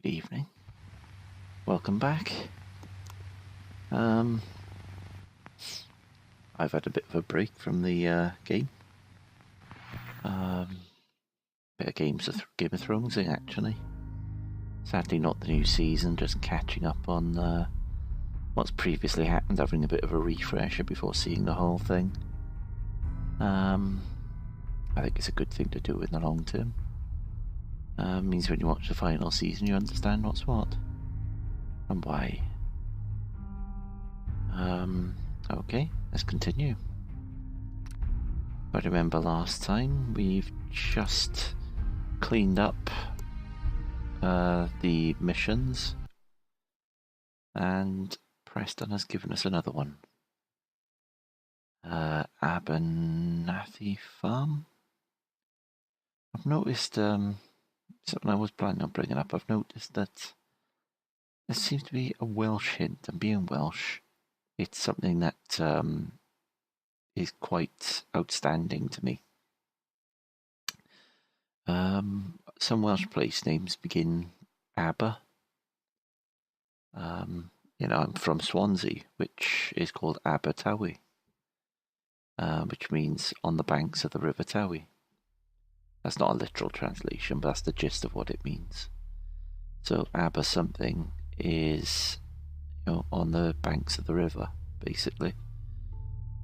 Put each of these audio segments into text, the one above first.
Good evening. Welcome back. I've had a bit of a break from the game. Bit of Game of Thrones, actually. Sadly, not the new season, just catching up on what's previously happened, having a bit of a refresher before seeing the whole thing. I think it's a good thing to do in the long term. Means when you watch the final season, you understand what's what and why. Okay, let's continue. I remember last time we've just cleaned up the missions, and Preston has given us another one. Abernathy Farm. I've noticed something I was planning on bringing up. I've noticed that there seems to be a Welsh hint, and being Welsh, it's something that is quite outstanding to me. Some Welsh place names begin Aber. I'm from Swansea, which is called Abertawe, which means on the banks of the River Tawe. That's not a literal translation, but that's the gist of what it means. So Aber something is, on the banks of the river, basically.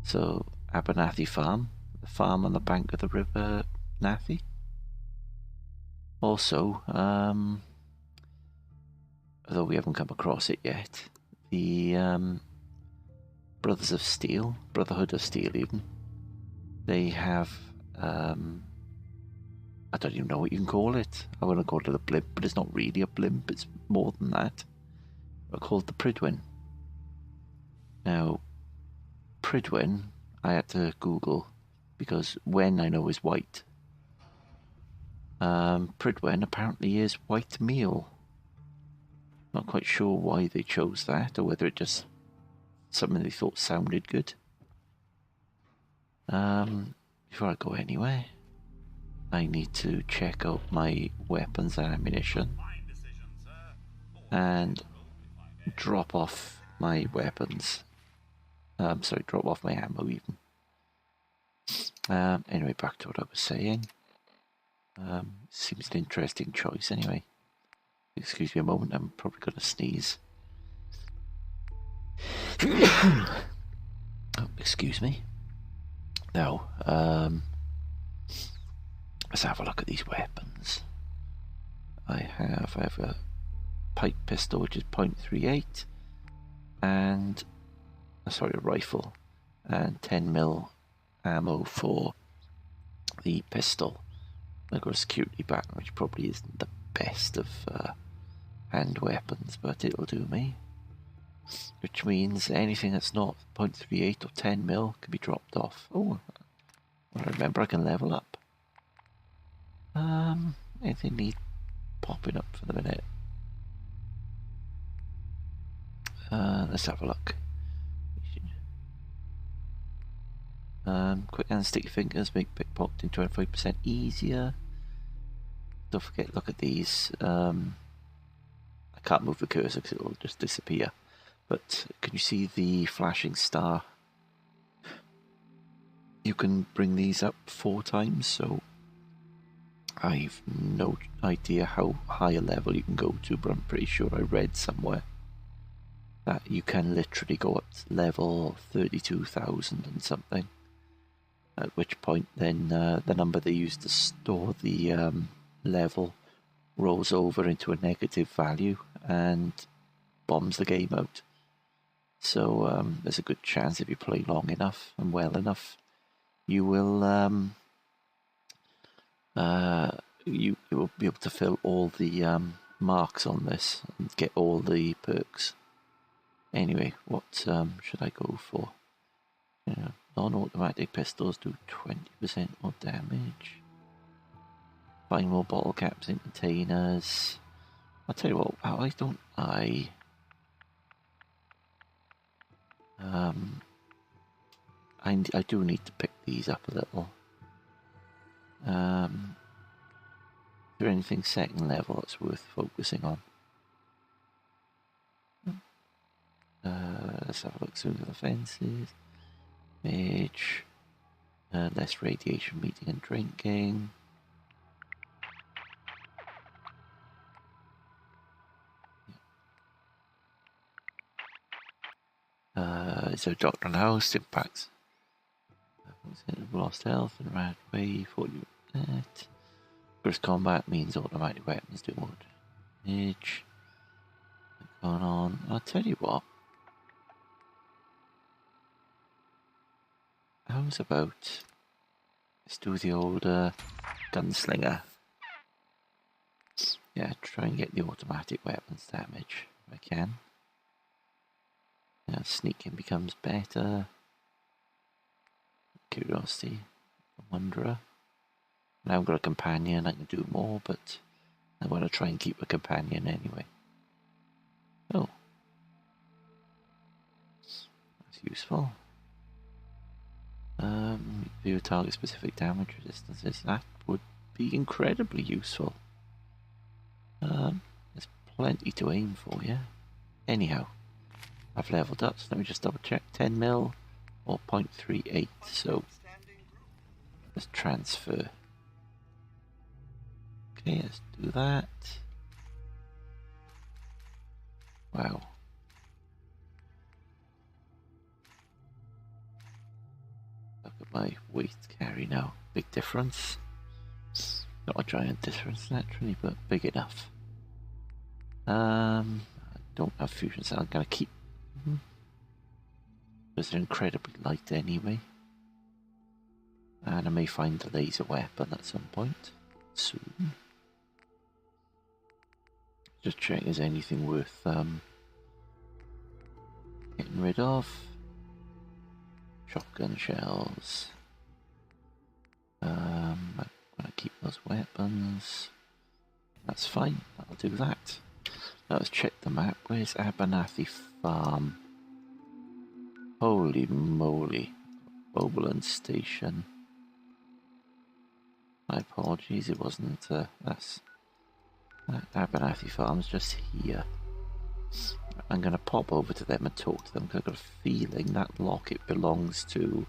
So Abernathy Farm, the farm on the bank of the River Nathy. Also, although we haven't come across it yet, the Brothers of Steel, Brotherhood of Steel even, they have, I don't even know what you can call it. I want to call it a blimp, but it's not really a blimp, it's more than that. They're called the Prydwen. Now, Prydwen, I had to Google, because Wen I know is white. Prydwen apparently is white meal. Not quite sure why they chose that, or whether it just something they thought sounded good. Before I go anywhere, I need to check out my weapons and ammunition and drop off my weapons. Drop off my ammo even. Anyway, back to what I was saying. Seems an interesting choice anyway. Excuse me a moment, I'm probably going to sneeze. Oh, excuse me. Now, let's have a look at these weapons. I have a pipe pistol, which is .38, and a rifle, and 10mm ammo for the pistol. I've got a security baton, which probably isn't the best of hand weapons, but it'll do me. Which means anything that's not .38 or 10mm can be dropped off. Oh, well, remember I can level up. Anything need popping up for the minute? Let's have a look. Quick and sticky fingers make pickpocketing 25% easier. Don't forget, look at these. I can't move the cursor because it'll just disappear. But can you see the flashing star? You can bring these up 4 times, so I've no idea how high a level you can go to, but I'm pretty sure I read somewhere that you can literally go up to level 32,000 and something. At which point then the number they use to store the level rolls over into a negative value and bombs the game out. So there's a good chance if you play long enough and well enough, you will you will be able to fill all the marks on this and get all the perks. Anyway, what should I go for? Non-automatic pistols do 20% more damage. Find more bottle caps in containers. I'll tell you what, why don't I do need to pick these up a little. Is there anything second level that's worth focusing on? let's have a look through the fences. Age. Less radiation, eating and drinking. Is there a doctor in the house? Impacts. Lost health and ran away. Thought you were dead. First combat means automatic weapons do more damage. Going on. I'll tell you what. How's about let's do the old gunslinger. Yeah, try and get the automatic weapons damage if I can. Yeah, sneaking becomes better. Curiosity, wanderer. Now I've got a companion, I can do more, but I want to try and keep a companion anyway. Oh. That's useful. View target specific damage resistances. That would be incredibly useful. There's plenty to aim for, yeah? Anyhow, I've leveled up, so let me just double check. 10 mil or 0.38, so let's transfer. Okay, let's do that. Wow. Look at my weight carry now. Big difference. Not a giant difference naturally, but big enough. I don't have fusion, so I'm gonna keep. Because they're incredibly light anyway. And I may find a laser weapon at some point soon. Just check if there's anything worth getting rid of. Shotgun shells. I'm gonna keep those weapons. That's fine, I'll do that. Now let's check the map. Where's Abernathy Farm? Holy moly. Oberlin Station. My apologies, it wasn't that's Abernathy Farm's just here. I'm gonna pop over to them and talk to them because I've got a feeling that locket belongs to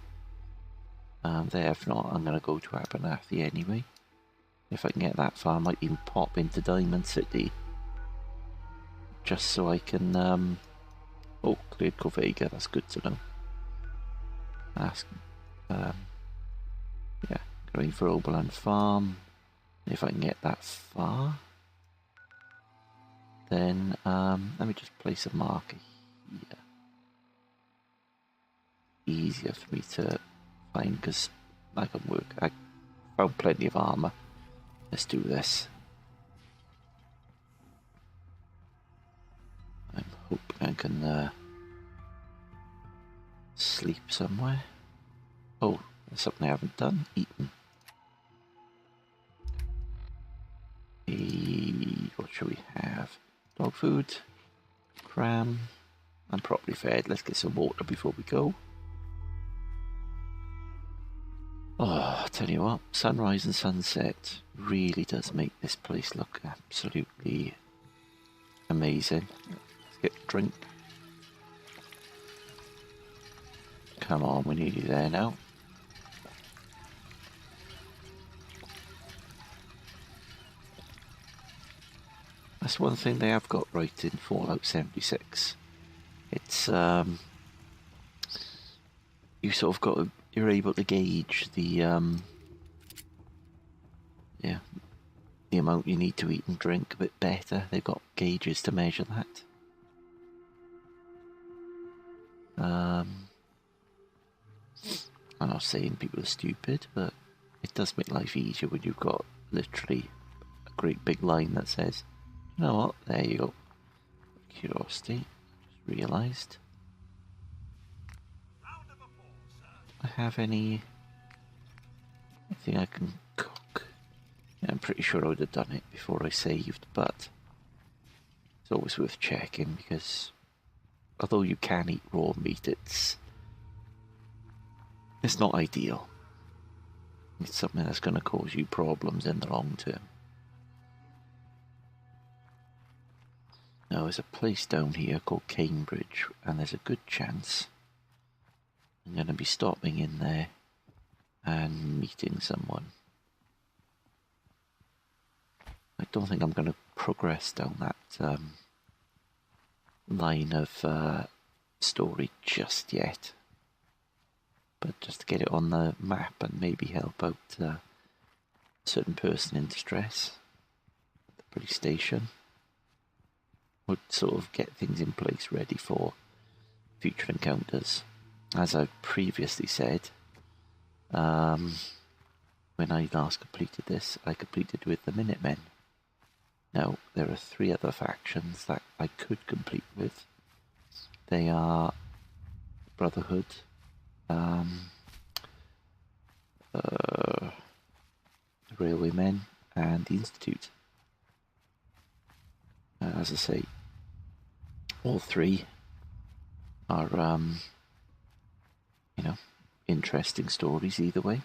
there. If not, I'm gonna go to Abernathy anyway. If I can get that far, I might even pop into Diamond City. Just so I can oh, cleared Corvega, that's good to know. Ask yeah, going for Oberlin Farm. If I can get that far, then let me just place a marker here. Easier for me to find because I can work. I found plenty of armor. Let's do this. I'm hoping I can sleep somewhere. Oh, there's something I haven't done. Eaten. What should we have? Dog food, cram. I'm properly fed. Let's get some water before we go. Oh, I tell you what, sunrise and sunset really does make this place look absolutely amazing. Let's get a drink. Come on, we're nearly there now. That's one thing they have got right in Fallout 76. It's you sort of got you're able to gauge the yeah, the amount you need to eat and drink a bit better. They've got gauges to measure that. I'm not saying people are stupid, but it does make life easier when you've got literally a great big line that says, you know what, there you go. Curiosity, just realised. I have anything I can cook? Yeah, I'm pretty sure I would have done it before I saved, but it's always worth checking because although you can eat raw meat, it's not ideal. It's something that's going to cause you problems in the long term. Now there's a place down here called Cambridge, and there's a good chance I'm going to be stopping in there and meeting someone. I don't think I'm going to progress down that line of story just yet, but just to get it on the map and maybe help out a certain person in distress at the police station would sort of get things in place ready for future encounters. As I've previously said, when I last completed this, I completed with the Minutemen. Now, there are 3 other factions that I could complete with. They are Brotherhood, Railwaymen, and the Institute. As I say, all 3 are, interesting stories either way.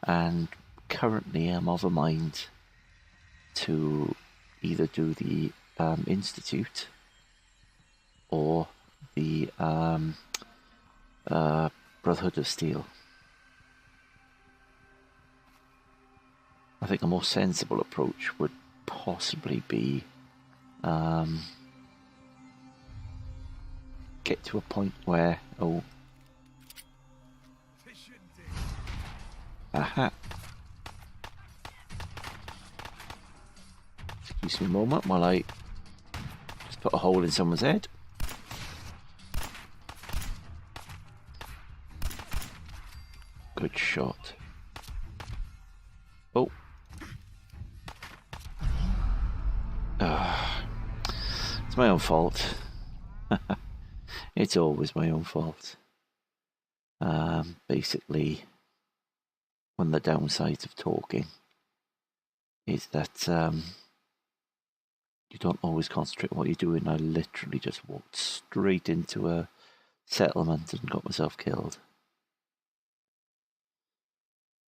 And currently I'm of a mind to either do the Institute or the Brotherhood of Steel. I think a more sensible approach would possibly be get to a point where, aha. Excuse me a moment while I just put a hole in someone's head. Good shot. Oh. It's my own fault. It's always my own fault. Basically, one of the downsides of talking is that you don't always concentrate on what you're doing. I literally just walked straight into a settlement and got myself killed.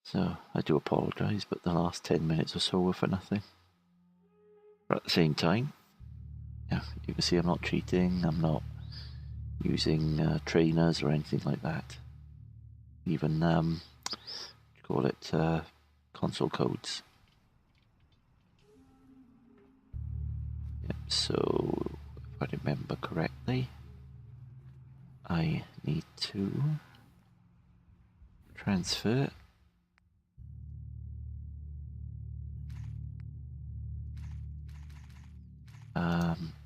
So I do apologise, but the last 10 minutes or so were for nothing. But at the same time, yeah, you can see I'm not cheating, I'm not using trainers or anything like that. Even, call it console codes. Yep, so if I remember correctly, I need to transfer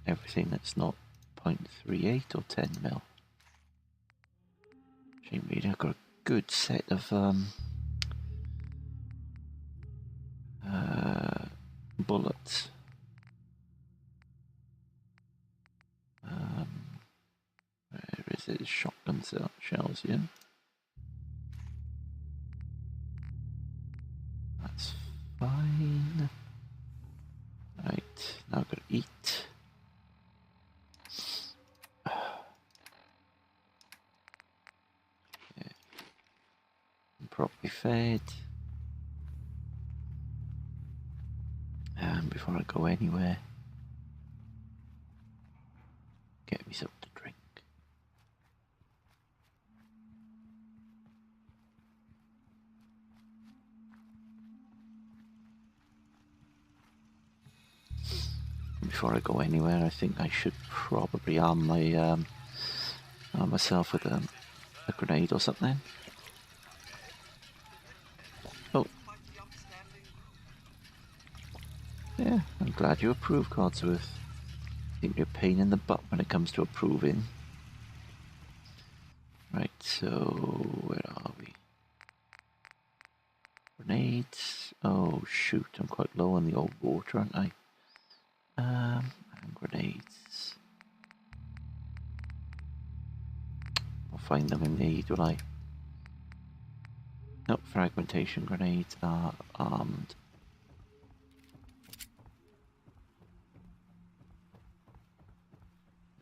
everything that's not 0.38 or 10 mil. Really, I've got a good set of bullets. Where is it? Shotgun shells, yeah. That's fine. Right, now I've got to eat. Yeah. I'm properly fed. And before I go anywhere, get me something to drink. Before I go anywhere, I think I should probably arm myself with a grenade or something. Oh. Yeah, I'm glad you approve, Codsworth. I think you're a pain in the butt when it comes to approving. Right, so where are we? Grenades. Oh shoot, I'm quite low on the old water, aren't I? And grenades. I'll find them in need, will I? Nope, fragmentation grenades are armed.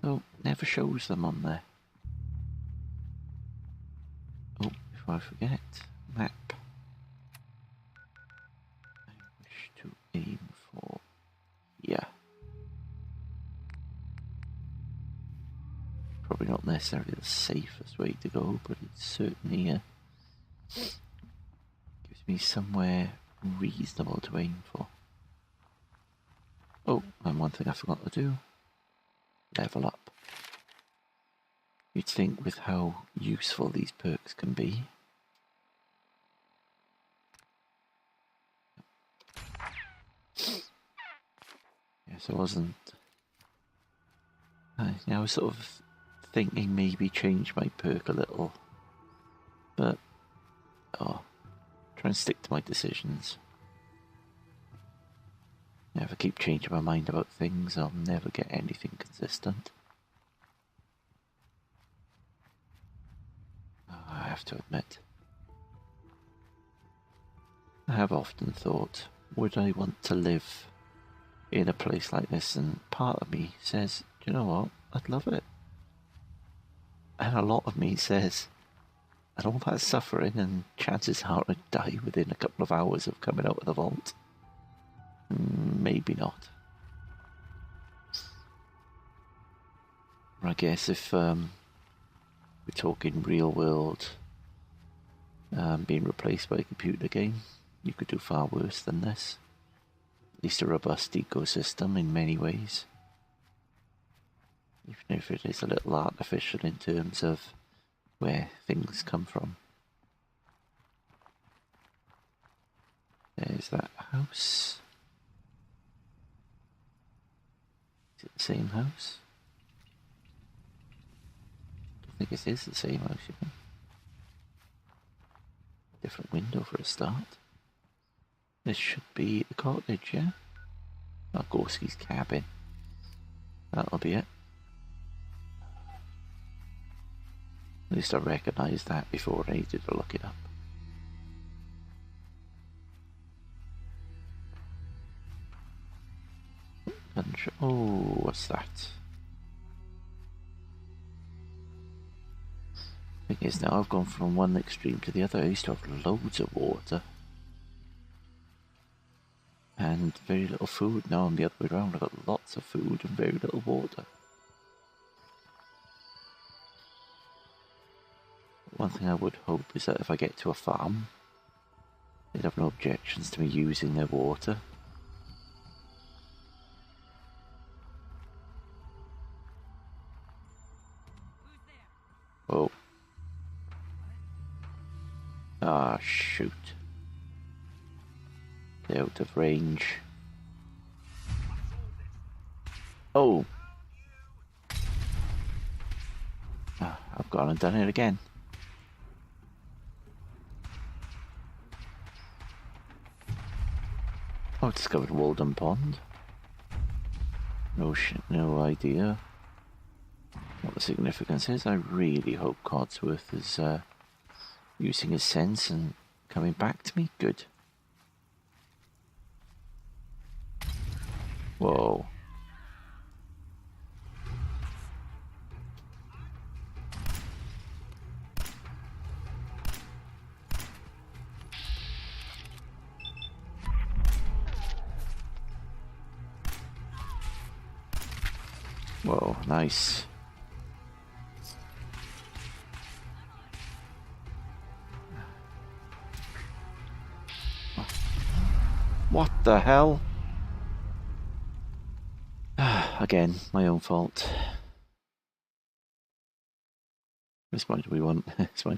Oh, never shows them on there. Oh, before I forget, map. I wish to aim for, yeah. probably not necessarily the safest way to go, but it certainly gives me somewhere reasonable to aim for. Oh, and one thing I forgot to do, level up. You'd think with how useful these perks can be. Yes, I wasn't... I was sort of thinking maybe change my perk a little. But, try and stick to my decisions. Never keep changing my mind about things, I'll never get anything consistent. I have to admit, I have often thought, would I want to live in a place like this? And part of me says, do you know what, I'd love it. And a lot of me says, and all that suffering, and chances are I'd die within a couple of hours of coming out of the vault. Maybe not. I guess if we're talking real world being replaced by a computer game, you could do far worse than this. At least a robust ecosystem in many ways. Even if it is a little artificial in terms of where things come from. There's that house. Is it the same house? I think it is the same house, you know. Different window for a start. This should be the cottage, yeah? Not Gorski's cabin. That'll be it. At least I recognised that before I needed to look it up. Oh, what's that? Thing is, now I've gone from one extreme to the other. I used to have loads of water and very little food. Now I'm the other way around. I've got lots of food and very little water. One thing I would hope is that if I get to a farm, they'd have no objections to me using their water. Oh. Ah, shoot. They're out of range. Oh! Ah, I've gone and done it again. Oh, discovered Walden Pond. No idea what the significance is. I really hope Codsworth is using his sense and coming back to me. Good. Whoa. Whoa, nice. What the hell? Again, my own fault. This might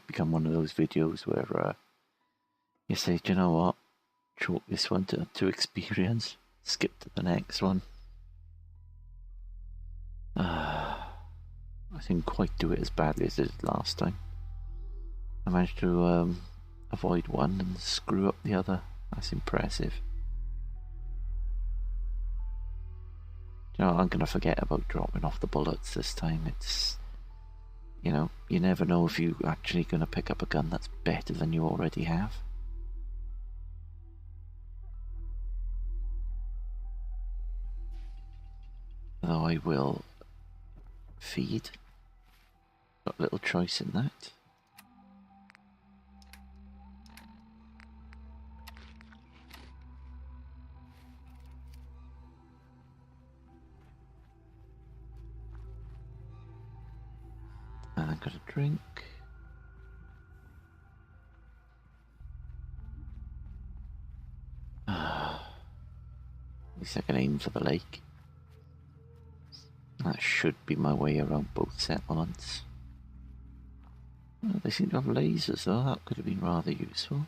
become one of those videos where you say, do you know what? Chalk this one to experience. Skip to the next one. I didn't quite do it as badly as I did last time. I managed to avoid one and screw up the other. That's impressive. You know, I'm going to forget about dropping off the bullets this time. It's, you know, you never know if you're actually going to pick up a gun that's better than you already have. Though I will feed. Got a little choice in that. I've got a drink. At least I can aim for the lake. That should be my way around both settlements. Oh, they seem to have lasers though, that could have been rather useful.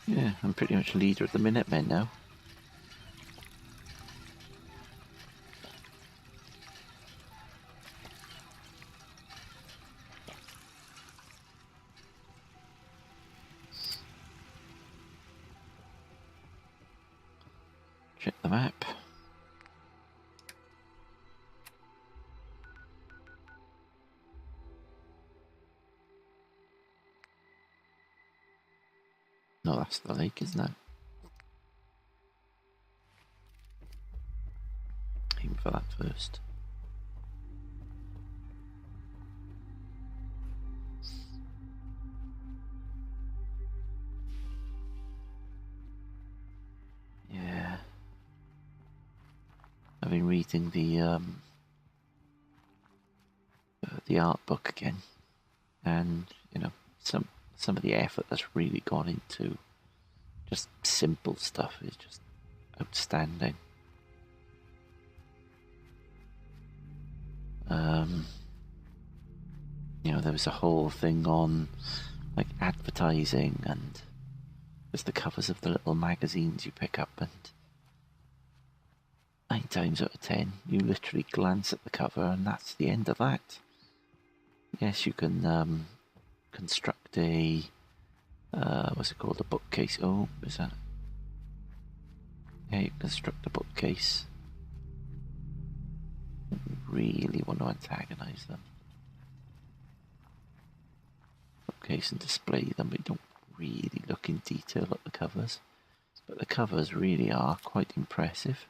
Yeah, I'm pretty much leader of the Minutemen now. Check the map. No, that's the lake, isn't it? Aim for that first. Yeah. I've been reading the art book again, and you know, some of the effort that's really gone into just simple stuff is just outstanding. You know, there was a whole thing on like advertising and just the covers of the little magazines you pick up, and 9 times out of 10 you literally glance at the cover and that's the end of that. Yes, you can construct a what's it called, a bookcase. Oh, is that? Yeah, you construct a bookcase. Really want to antagonize them. Bookcase and display them, but you don't really look in detail at the covers. But the covers really are quite impressive.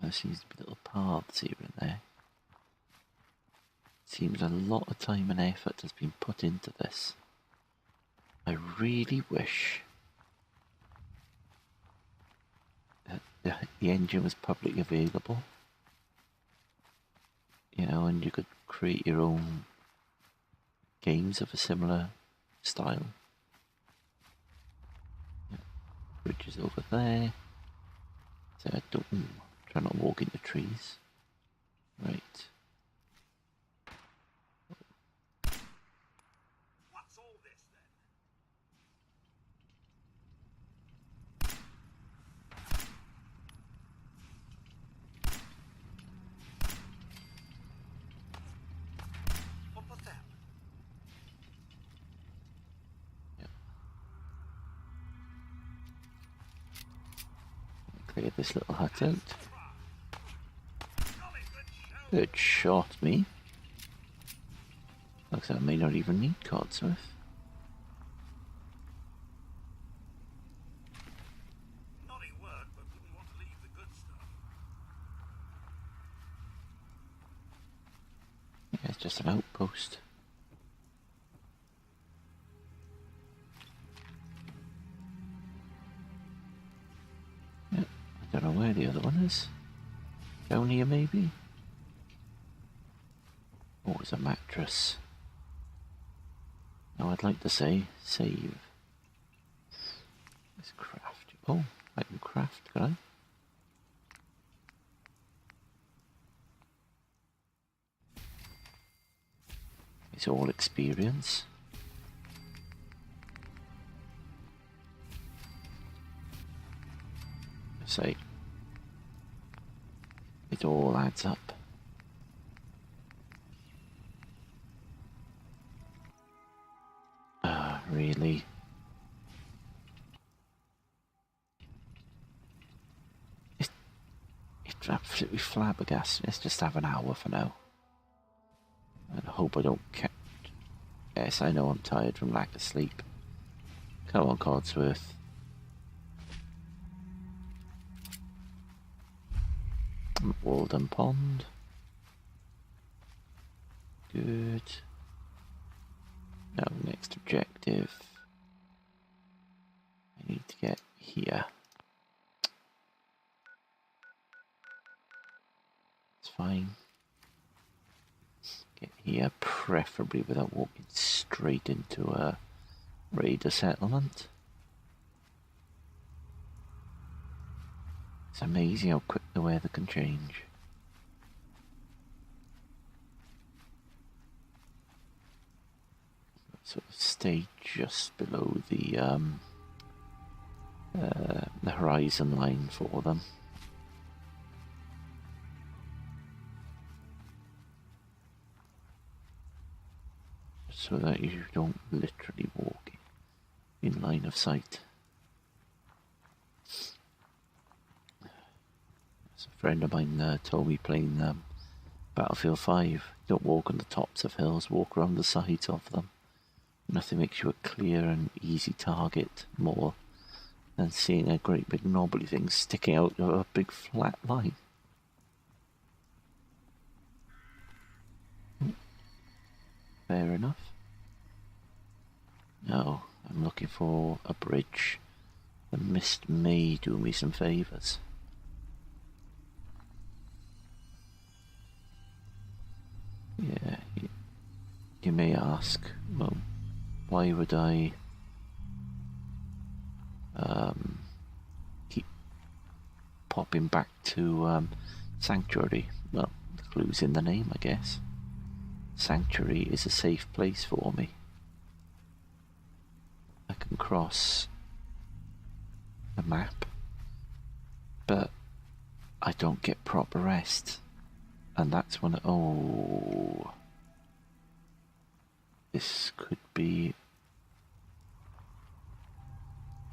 There seems to be little paths here and there. Seems a lot of time and effort has been put into this. I really wish that the engine was publicly available. You know, and you could create your own games of a similar style. Yeah. Bridges over there. So I don't try not to walk into trees. Right. What's all this then? What was that? Yep. Clear this little hut out. Good shot, me. Looks like I may not even need Codsworth. Naughty work, but wouldn't want to leave the good stuff. Yeah, it's just an outpost. Yeah, I don't know where the other one is. Down here, maybe? Oh, it's a mattress. Now I'd like to say save. Let's craft. Oh, I can craft, can I? It's all experience. Say, it all adds up. Really? It's absolutely flabbergasted. Let's just have an hour for now. And I hope I don't catch. Yes, I know I'm tired from lack of sleep. Come on, Codsworth. Walden Pond. Good. Now, next objective. I need to get here. It's fine. Get here, preferably without walking straight into a raider settlement. It's amazing how quick the weather can change. Sort of stay just below the horizon line for them. So that you don't literally walk in line of sight. As a friend of mine told me playing Battlefield 5, don't walk on the tops of hills, walk around the sides of them. Nothing makes you a clear and easy target more than seeing a great big knobbly thing sticking out of a big flat line. Fair enough. No, I'm looking for a bridge. The mist may do me some favours. Yeah, you may ask, well, why would I keep popping back to Sanctuary? Well, the clue's in the name, I guess. Sanctuary is a safe place for me. I can cross the map, but I don't get proper rest. And that's when, oh, this could be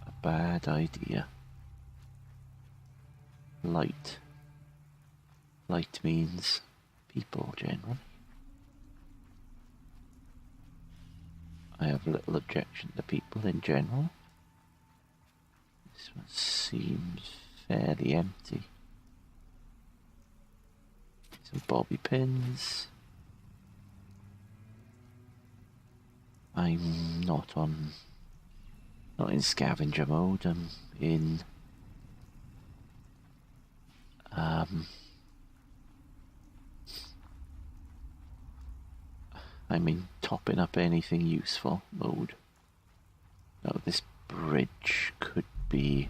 a bad idea. Light. Light means people generally. I have little objection to people in general. This one seems fairly empty. Some bobby pins. I'm not in scavenger mode. I'm in topping up anything useful mode. Now this bridge could be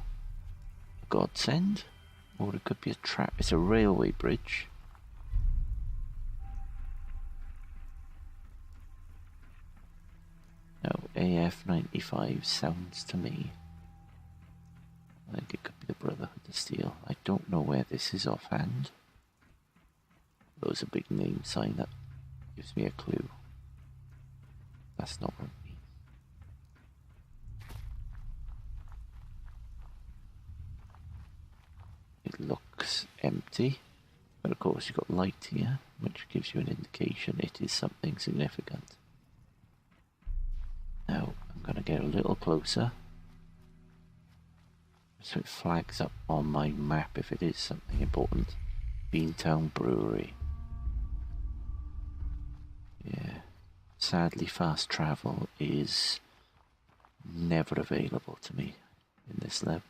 a godsend, or it could be a trap. It's a railway bridge. Now AF-95 sounds to me like it could be the Brotherhood of Steel. I don't know where this is offhand. There's a big name sign that gives me a clue. That's not what I mean. It looks empty, but of course you've got light here, which gives you an indication it is something significant. Now, I'm going to get a little closer, so it flags up on my map if it is something important. Beantown Brewery. Yeah. Sadly, fast travel is never available to me in this level.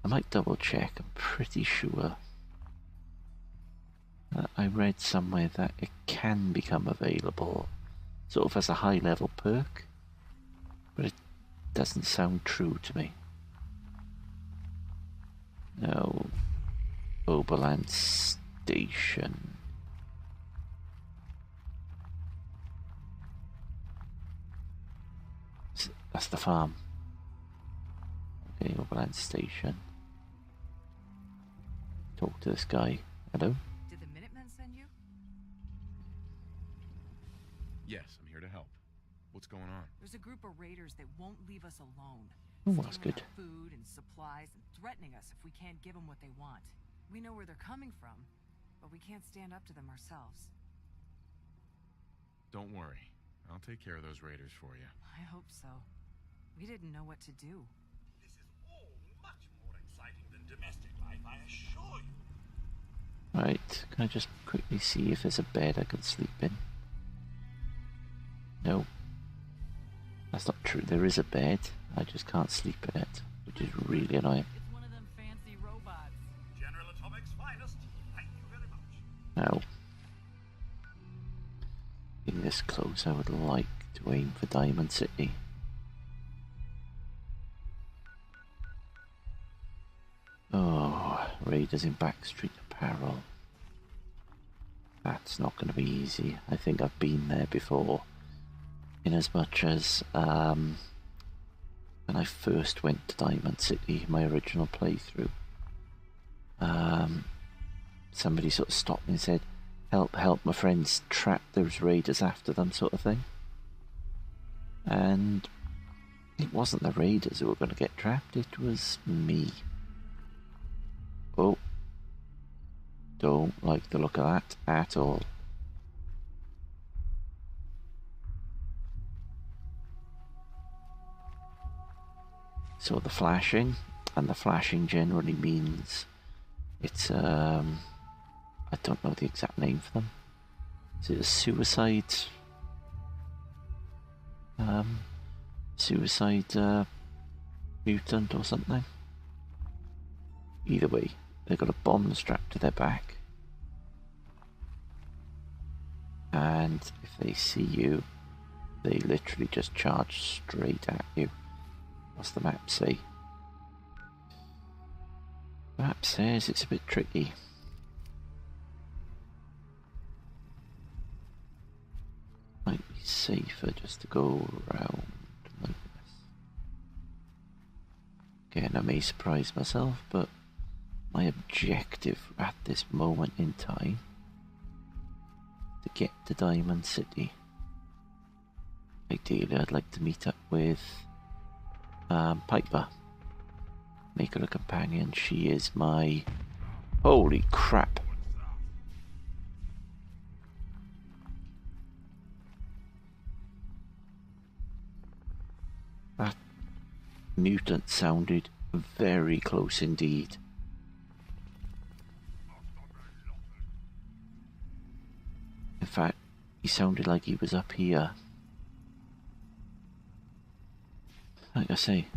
I might double check, I'm pretty sure. I read somewhere that it can become available sort of as a high level perk, but it doesn't sound true to me. No. Oberland Station. That's the farm. Okay, Oberland Station. Talk to this guy. Hello? Did the Minutemen send you? Yes, I'm here to help. What's going on? There's a group of raiders that won't leave us alone. Oh, that's Stealing good. our food and supplies and threatening us if we can't give them what they want. We know where they're coming from, but we can't stand up to them ourselves. Don't worry. I'll take care of those raiders for you. I hope so. We didn't know what to do. This is all much more exciting than domestic life, I assure you. Right, can I just quickly see if there's a bed I can sleep in? No. That's not true. There is a bed. I just can't sleep in it, which is really annoying. It's one of them fancy robots. General Atomic's finest. Thank you very much. Now, being this close, I would like to aim for Diamond City. Oh, Raiders in Backstreet Apparel. That's not going to be easy. I think I've been there before. In as much as when I first went to Diamond City, my original playthrough, somebody sort of stopped me and said, help, my friends trap those raiders after them, sort of thing. And it wasn't the raiders who were going to get trapped, it was me. Oh, don't like the look of that at all. So the flashing, and the flashing generally means it's, I don't know the exact name for them. Is it a suicide mutant or something? Either way, they've got a bomb strapped to their back. And if they see you, they literally just charge straight at you. What's the map say? The map says it's a bit tricky. Might be safer just to go around like this. Again, I may surprise myself, but my objective at this moment in time is to get to Diamond City. Ideally, I'd like to meet up with Piper. Make her a companion. She is my... Holy crap! That mutant sounded very close indeed. In fact, he sounded like he was up here. Like I say,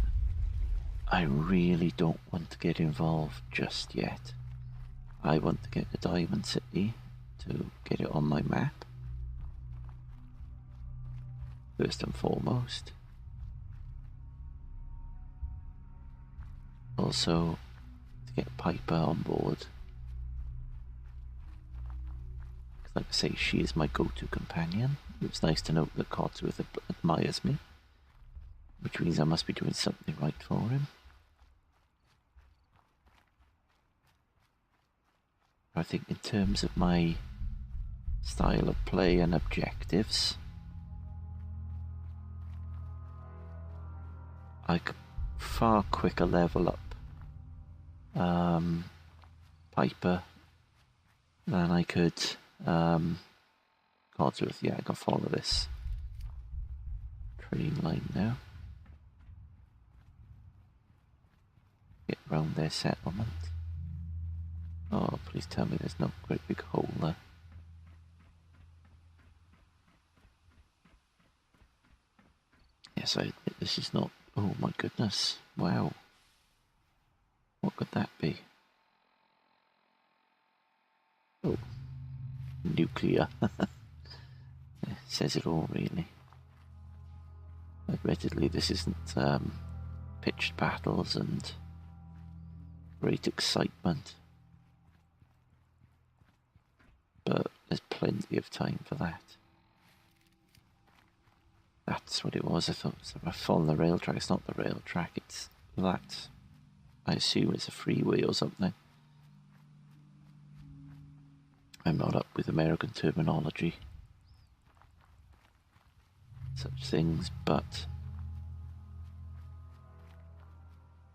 I really don't want to get involved just yet. I want to get to Diamond City to get it on my map. First and foremost. Also, to get Piper on board. Like I say, she is my go-to companion. It's nice to note that Codsworth admires me, which means I must be doing something right for him. I think in terms of my style of play and objectives, I could far quicker level up Piper than I could Codsworth. Yeah, I can follow this train line now. Get round their settlement. Oh, please tell me there's no great big hole there. Yes, I admit this is not... Oh my goodness, wow. What could that be? Oh, nuclear. It says it all, really. Admittedly, this isn't pitched battles and great excitement, but there's plenty of time for that. That's what it was. I thought it was a fall on the rail track. It's not the rail track, it's that. I assume it's a freeway or something. I'm not up with American terminology, such things, but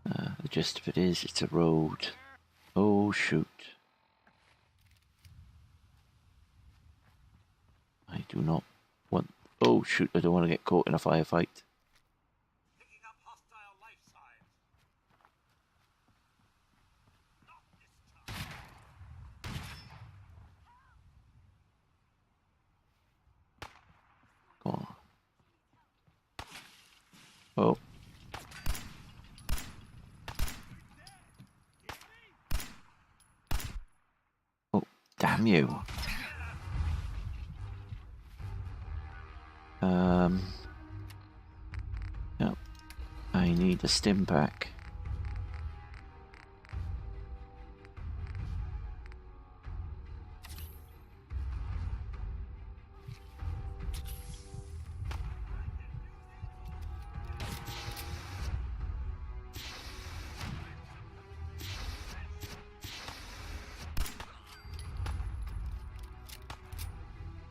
the gist of it is it's a road. Oh shoot. I do not want... Oh shoot, I don't want to get caught in a firefight. Picking up hostile life signs. Not this time. Oh. Oh, damn you. No. I need a stim pack.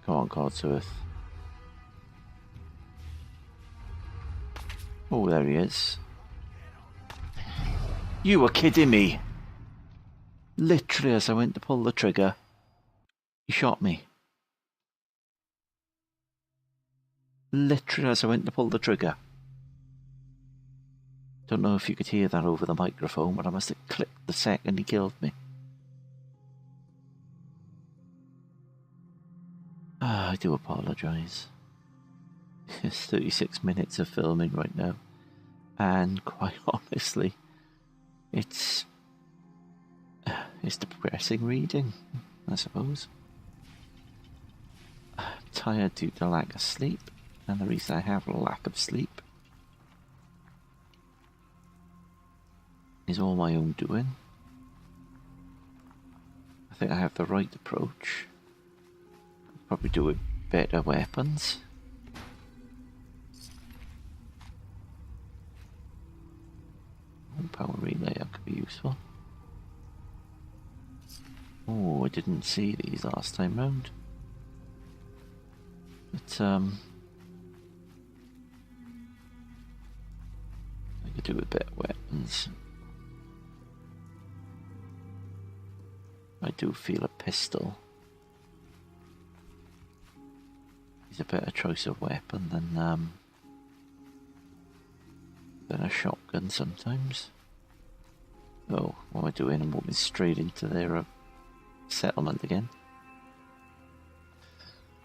Come on, Codsworth. Oh, there he is. You were kidding me! Literally, as I went to pull the trigger, he shot me. Literally, as I went to pull the trigger. Don't know if you could hear that over the microphone, but I must have clicked the second he killed me. I do apologise. It's 36 minutes of filming right now, and quite honestly, it's depressing reading, I suppose. I'm tired due to lack of sleep, and the reason I have a lack of sleep is all my own doing. I think I have the right approach. Probably do with better weapons. Power relay, that could be useful. Oh, I didn't see these last time round. But I could do with better weapons. I do feel a pistol is a better choice of weapon than a shotgun sometimes. Oh, what am I doing? I'm walking straight into their settlement again.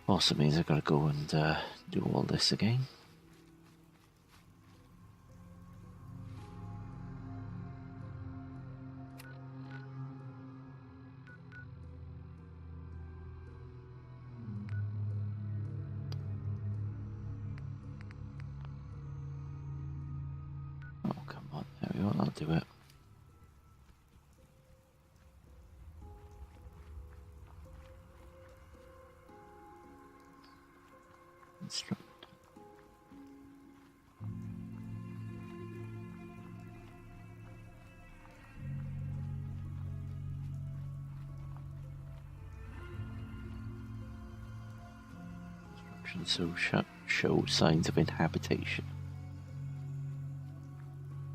Also means I've got to go and do all this again. Oh, come on, there we go, I'll do it. Instruct. Instructions show signs of inhabitation.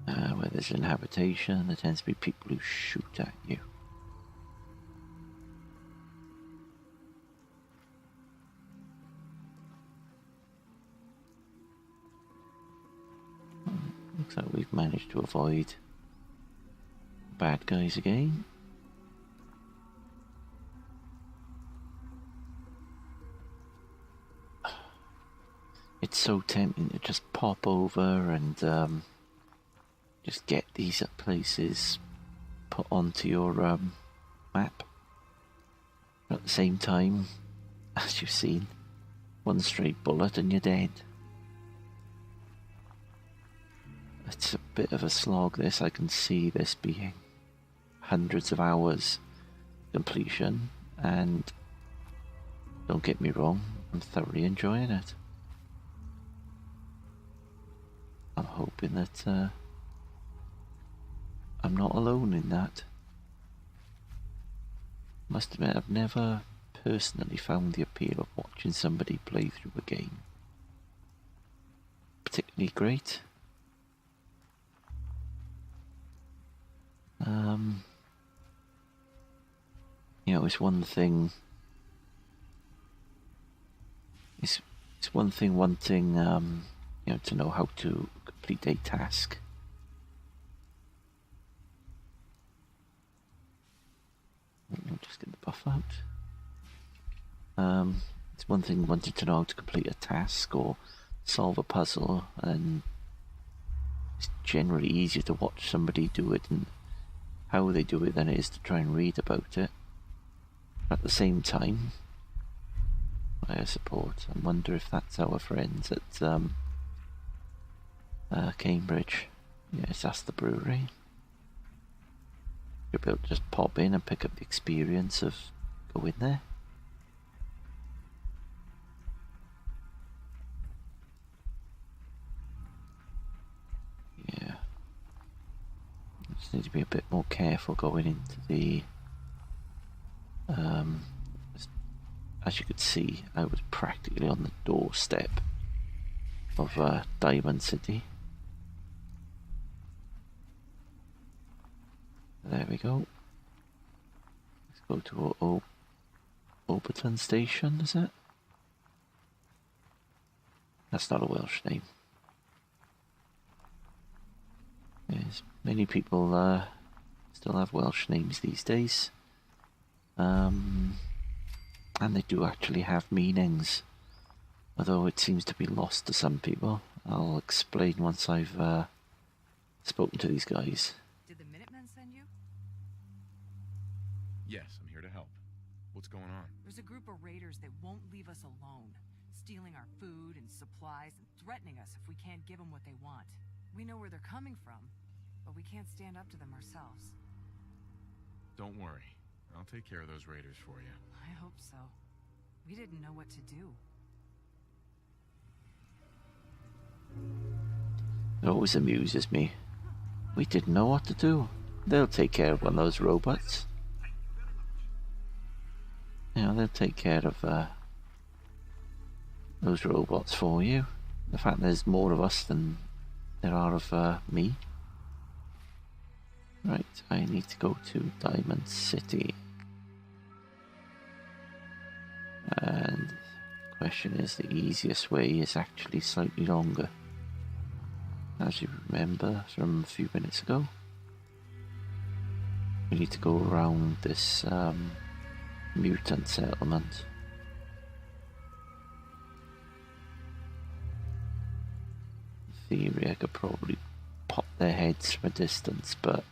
Where there's inhabitation, there tends to be people who shoot at you. Looks like we've managed to avoid bad guys again. It's so tempting to just pop over and just get these places put onto your map. But at the same time, as you've seen, one straight bullet and you're dead. It's a bit of a slog this. I can see this being hundreds of hours completion, and don't get me wrong, I'm thoroughly enjoying it. I'm hoping that I'm not alone in that. Must admit, I've never personally found the appeal of watching somebody play through a game particularly great. You know, it's one thing. It's one thing wanting, you know, to know how to complete a task. I'll just get the buff out. It's one thing wanting to know how to complete a task or solve a puzzle, and generally easier to watch somebody do it and how they do it than it is to try and read about it. At the same time, I support. I wonder if that's our friends at Cambridge. Yes, that's the brewery. You'll be able to just pop in and pick up the experience of going there. Yeah. Just need to be a bit more careful going into the as you could see, I was practically on the doorstep of Diamond City. There we go. Let's go to Overton Station, is it? That's not a Welsh name. Yes, many people still have Welsh names these days. And they do actually have meanings, although it seems to be lost to some people. I'll explain once I've spoken to these guys. Did the Minutemen send you? Yes, I'm here to help. What's going on? There's a group of raiders that won't leave us alone, stealing our food and supplies and threatening us if we can't give them what they want. We know where they're coming from, but we can't stand up to them ourselves. Don't worry. I'll take care of those raiders for you. I hope so. We didn't know what to do. It always amuses me. We didn't know what to do. They'll take care of one of those robots. You know, they'll take care of those robots for you. The fact there's more of us than there are of me. Right, I need to go to Diamond City. And the question is, the easiest way is actually slightly longer. As you remember from a few minutes ago, we need to go around this mutant settlement. In theory, I could probably pop their heads from a distance, but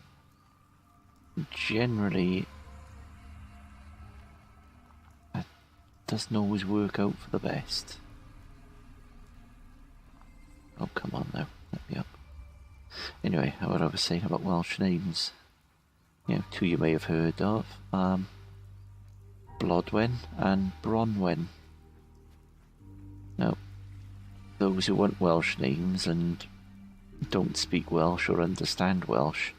generally that doesn't always work out for the best. Oh, come on now, let me up. Anyway, what I was saying about Welsh names, you know, two you may have heard of, Blodwen and Bronwen. Now, those who want Welsh names and don't speak Welsh or understand Welsh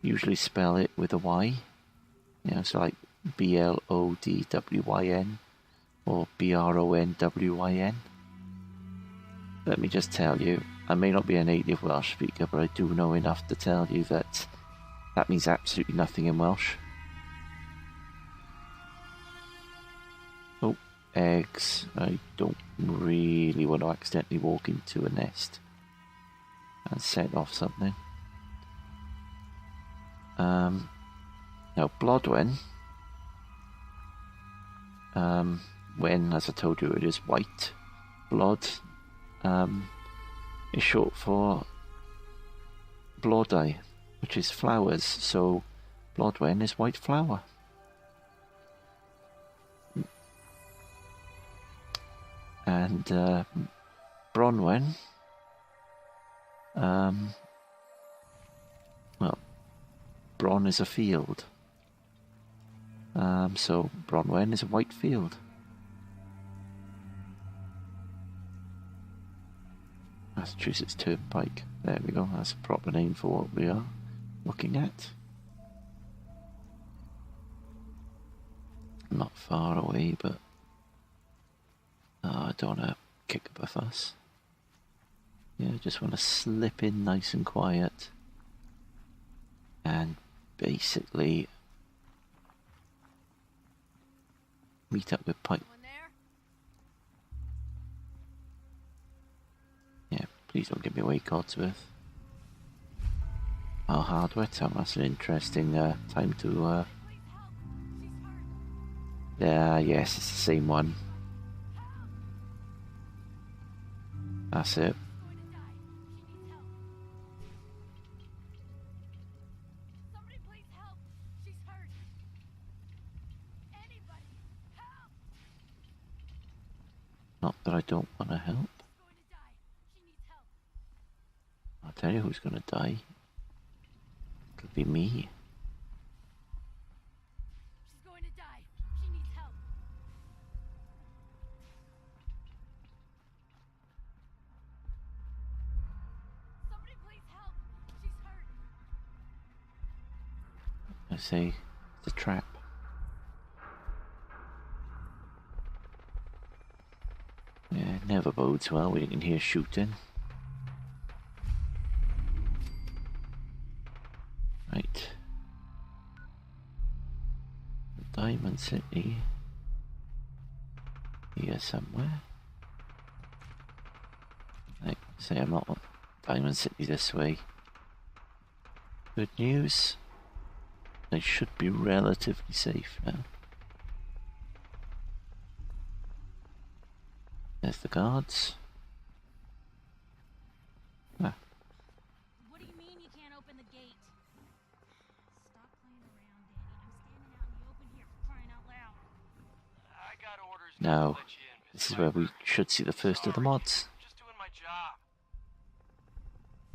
usually spell it with a Y. You know, so like Blodwyn or Bronwyn. Let me just tell you, I may not be a native Welsh speaker, but I do know enough to tell you that that means absolutely nothing in Welsh. Oh, eggs. I don't really want to accidentally walk into a nest and set off something. Now, Blodwen, when, as I told you, it is white, blood, is short for blodau, which is flowers, so Blodwen is white flower. And Bronwen, well, Bron is a field, so Bronwen is a white field. Massachusetts Turnpike, there we go, that's a proper name for what we are looking at. Not far away, but I don't want to kick up a fuss. Yeah, I just want to slip in nice and quiet and basically meet up with Pike. Yeah, please don't give me away, Codsworth. Our hardware town, that's an interesting time to... Yeah, yes, it's the same one. That's it. Not that I don't want to help. She's going to die. She needs help. I'll tell you who's going to die. It'll be me. She's going to die. She needs help. Somebody please help. She's hurt. I say, it's a trap. Yeah, it never bodes well when you can hear shooting. Right. Diamond City. Here somewhere. Right, say I'm not Diamond City this way. Good news. I should be relatively safe now. There's the guards. Ah, What do you mean you can't open the gate? Stop playing around, Danny. I'm standing out in the open here for crying out loud. I got orders now, to let you in, this Mr. is where we Piper. should see the first of the Sorry. mods. Just doing my job.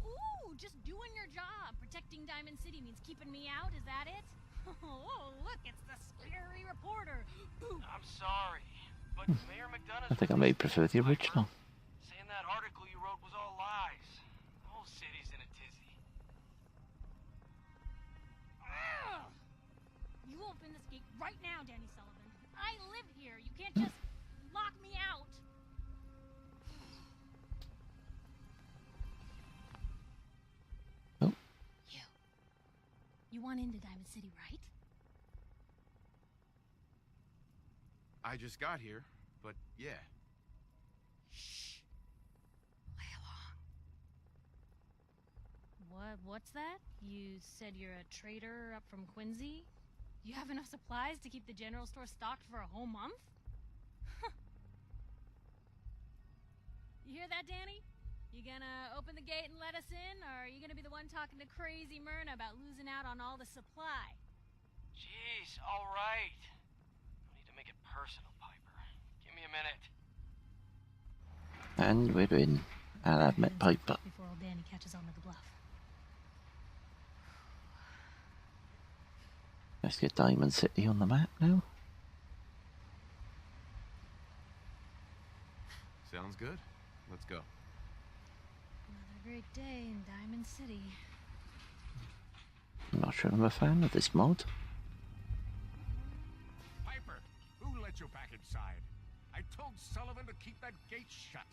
Ooh, just doing your job. Protecting Diamond City means keeping me out, is that it? Oh, look, it's the scary reporter. I'm sorry, but Mayor McDonough's I think I may prefer the original. saying that article you wrote was all lies. The whole city's in a tizzy. Ugh. You open this gate right now, Danny Sullivan. I live here. You can't just lock me out. Oh. You want into Diamond City, right? I just got here, but yeah. Shh. Play along. What's that? You said you're a trader up from Quincy? You have enough supplies to keep the general store stocked for a whole month? You hear that, Danny? You gonna open the gate and let us in, or are you gonna be the one talking to crazy Myrna about losing out on all the supply? Jeez, all right. No need to make it personal, Piper. Give me a minute. And we're in. I'll admit Piper. Before old Danny catches on to the bluff. Let's get Diamond City on the map now. Sounds good. Let's go. Another great day in Diamond City. I'm not sure I'm a fan of this mod. Piper, who let you back inside? I told Sullivan to keep that gate shut.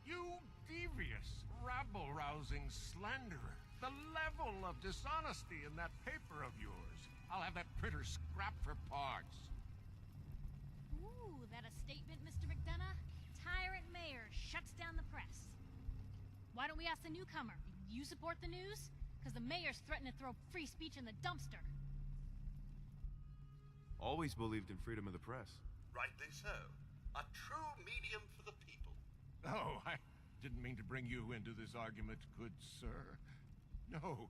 You devious, rabble-rousing slanderer. The level of dishonesty in that paper of yours. I'll have that printer scrapped for parts. Ooh, that a statement, Mr. McDonough? Tyrant mayor shuts down the press. Why don't we ask the newcomer? You support the news? Because the mayor's threatened to throw free speech in the dumpster. Always believed in freedom of the press. Rightly so. A true medium for the people. Oh, I didn't mean to bring you into this argument, good sir. No.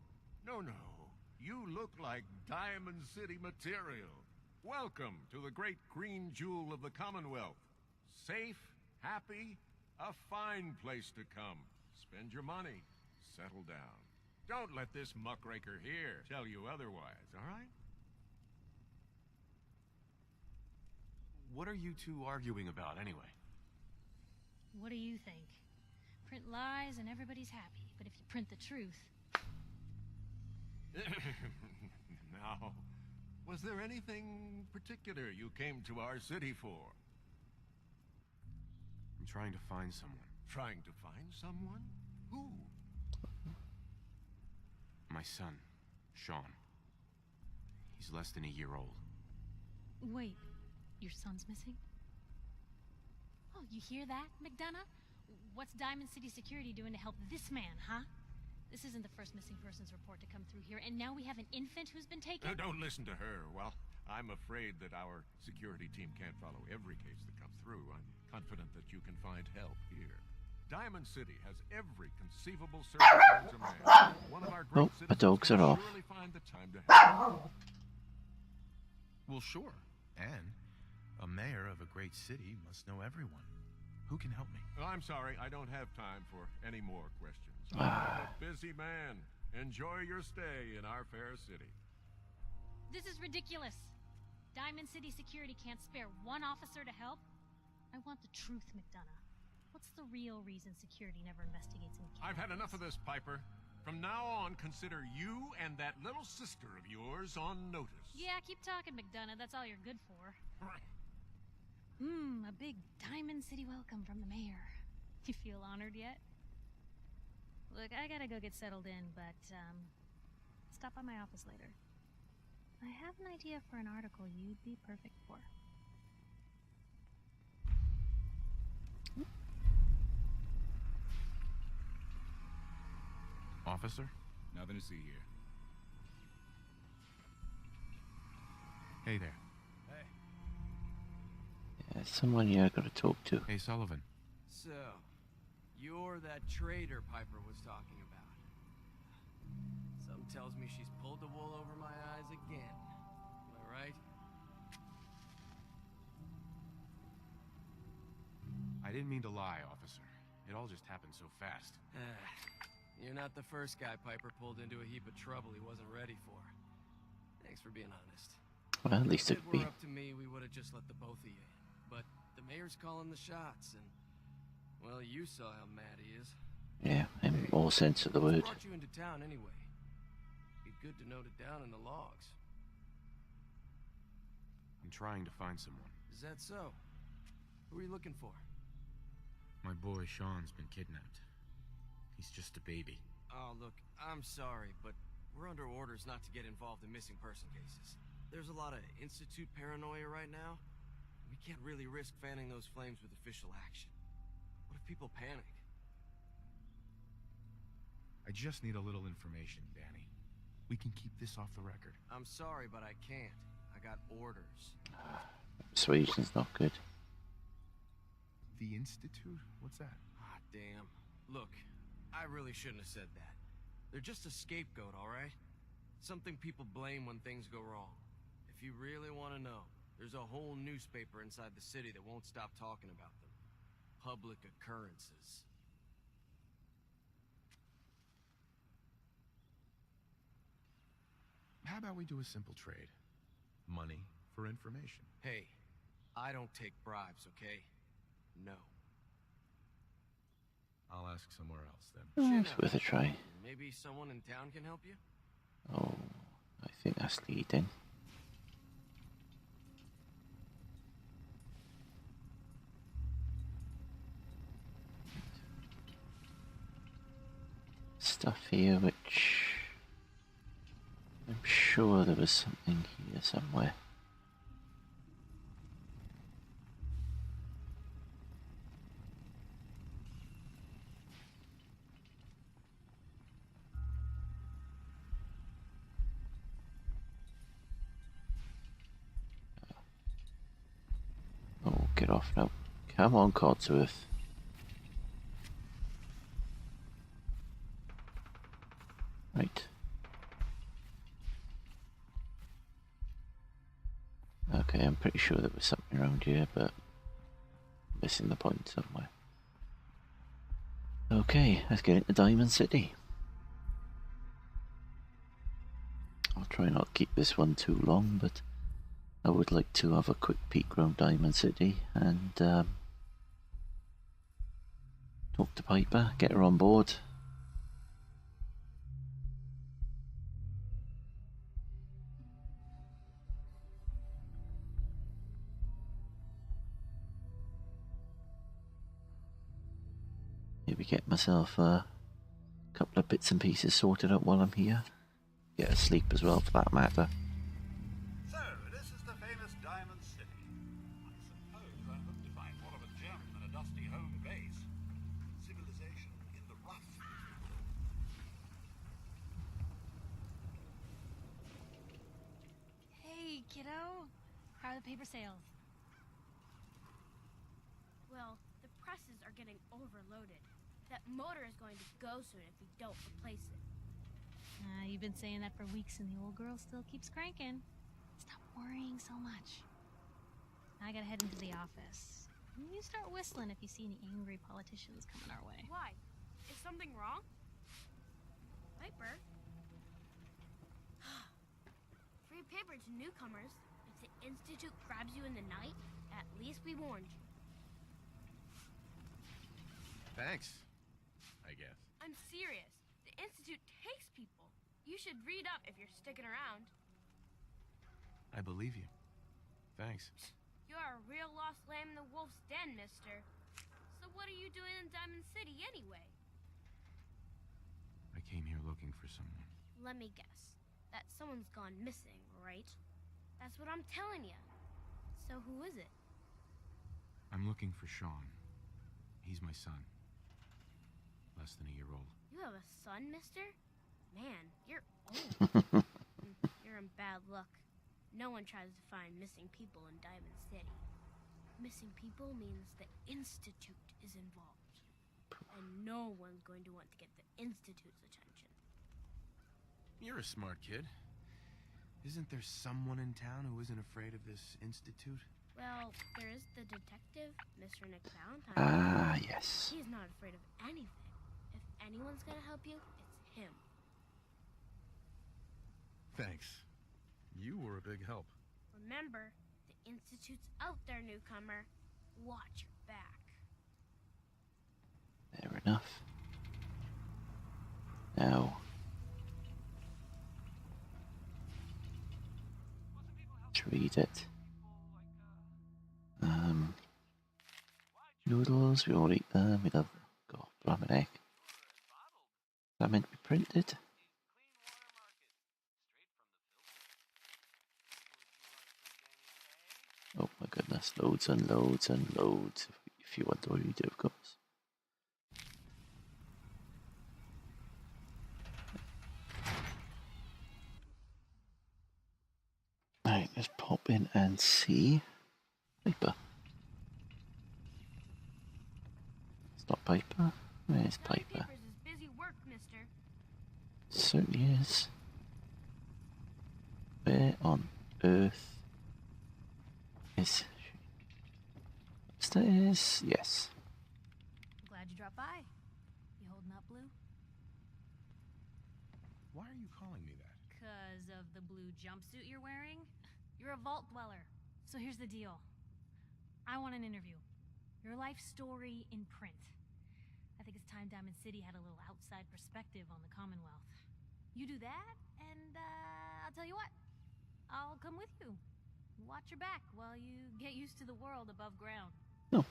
You look like Diamond City material. Welcome to the great green jewel of the Commonwealth. Safe, happy, a fine place to come. Spend your money. Settle down. Don't let this muckraker here tell you otherwise, all right? What are you two arguing about, anyway? What do you think? Print lies and everybody's happy, but if you print the truth... Now, was there anything particular you came to our city for? I'm trying to find someone. Trying to find someone? Who? My son, Sean. He's less than a year old. Wait, your son's missing? Oh, you hear that, McDonough? What's Diamond City Security doing to help this man, huh? This isn't the first missing persons report to come through here, and now we have an infant who's been taken? Don't listen to her. Well, I'm afraid that our security team can't follow every case that comes through. I'm confident that you can find help here. Diamond City has every conceivable service known to man. One of our great Oh, the dogs are will off. surely find the time to help. Well, sure. And a mayor of a great city must know everyone. Who can help me? I'm sorry, I don't have time for any more questions. I'm a busy man. Enjoy your stay in our fair city. This is ridiculous. Diamond City Security can't spare one officer to help. I want the truth, McDonough. What's the real reason security never investigates any cases? I've had enough of this, Piper. From now on, consider you and that little sister of yours on notice. Yeah, keep talking, McDonough. That's all you're good for. A big Diamond City welcome from the mayor. You feel honored yet? Look, I gotta go get settled in, but, stop by my office later. I have an idea for an article you'd be perfect for. Officer? Nothing to see here. Hey there. Hey. Yeah, someone here I gotta talk to. Hey, Sullivan. So, you're that traitor Piper was talking about. Something tells me she's pulled the wool over my eyes again. Am I right? I didn't mean to lie, officer. It all just happened so fast. You're not the first guy Piper pulled into a heap of trouble he wasn't ready for. Thanks for being honest. Well, at least If it'd it be. were up to me, we would have just let the both of you in. But the mayor's calling the shots, and, well, you saw how mad he is. Yeah, in all sense of the What word. brought you into town anyway? Be good to note it down in the logs. I'm trying to find someone. Is that so? Who are you looking for? My boy Sean's been kidnapped. He's just a baby. Oh, look, I'm sorry, but we're under orders not to get involved in missing person cases. There's a lot of Institute paranoia right now. We can't really risk fanning those flames with official action. What if people panic? I just need a little information, Danny. We can keep this off the record. I'm sorry, but I can't. I got orders. Persuasion's not good. The Institute? What's that? Ah, damn. Look, I really shouldn't have said that. They're just a scapegoat, all right? Something people blame when things go wrong. If you really want to know, there's a whole newspaper inside the city that won't stop talking about them. Public occurrences. How about we do a simple trade? Money for information. Hey, I don't take bribes, okay? No. I'll ask somewhere else then. Oh, it's worth a try. Maybe someone in town can help you? Oh, I think that's leading. Stuff here which I'm sure there was something here somewhere. Oh, get off now. Come on, Codsworth. Right. Okay, I'm pretty sure there was something around here, but missing the point somewhere. Okay, let's get into Diamond City. I'll try not to keep this one too long, but I would like to have a quick peek around Diamond City and talk to Piper, get her on board. Maybe get myself a couple of bits and pieces sorted out while I'm here. Get a sleep as well, for that matter. So, this is the famous Diamond City. I suppose I hope to find more of a gem than a dusty home base. Civilization in the rough. Hey, kiddo. How are the paper sales? Well, the presses are getting overloaded. That motor is going to go soon if we don't replace it. You've been saying that for weeks and the old girl still keeps cranking. Stop worrying so much. I gotta head into the office. You start whistling if you see any angry politicians coming our way. Why? Is something wrong? Piper? Free paper to newcomers. If the Institute grabs you in the night, at least we warned you. Thanks, I guess. I'm serious. The Institute takes people. You should read up if you're sticking around. I believe you. Thanks. You are a real lost lamb in the wolf's den, mister. So what are you doing in Diamond City anyway? I came here looking for someone. Let me guess. That someone's gone missing, right? That's what I'm telling you. So who is it? I'm looking for Sean. He's my son. Less than a year old. You have a son, mister? Man, you're old. You're in bad luck. No one tries to find missing people in Diamond City. Missing people means the Institute is involved. And no one's going to want to get the Institute's attention. You're a smart kid. Isn't there someone in town who isn't afraid of this Institute? Well, there is the detective, Mr. Nick Valentine. Ah, yes. He's not afraid of anything. If anyone's gonna help you, it's him. Thanks. You were a big help. Remember, the Institute's out there, newcomer. Watch your back. Fair enough. Now, let's read it. Noodles, we all eat them. We love them. God, blimey heck. Is that meant to be printed? Oh my goodness, loads and loads and loads. If you want to read it, of course. Right, let's pop in and see. Piper. It's not Piper. Where's Piper? Papers is busy work, mister. Certainly is. Where on earth is she? Upstairs? Yes. Glad you dropped by. You holding up, Blue? Why are you calling me that? 'Cause of the blue jumpsuit you're wearing? You're a vault dweller. So here's the deal. I want an interview. Your life story in print. I think it's time Diamond City had a little outside perspective on the Commonwealth. You do that, and I'll tell you what. I'll come with you. Watch your back while you get used to the world above ground. No.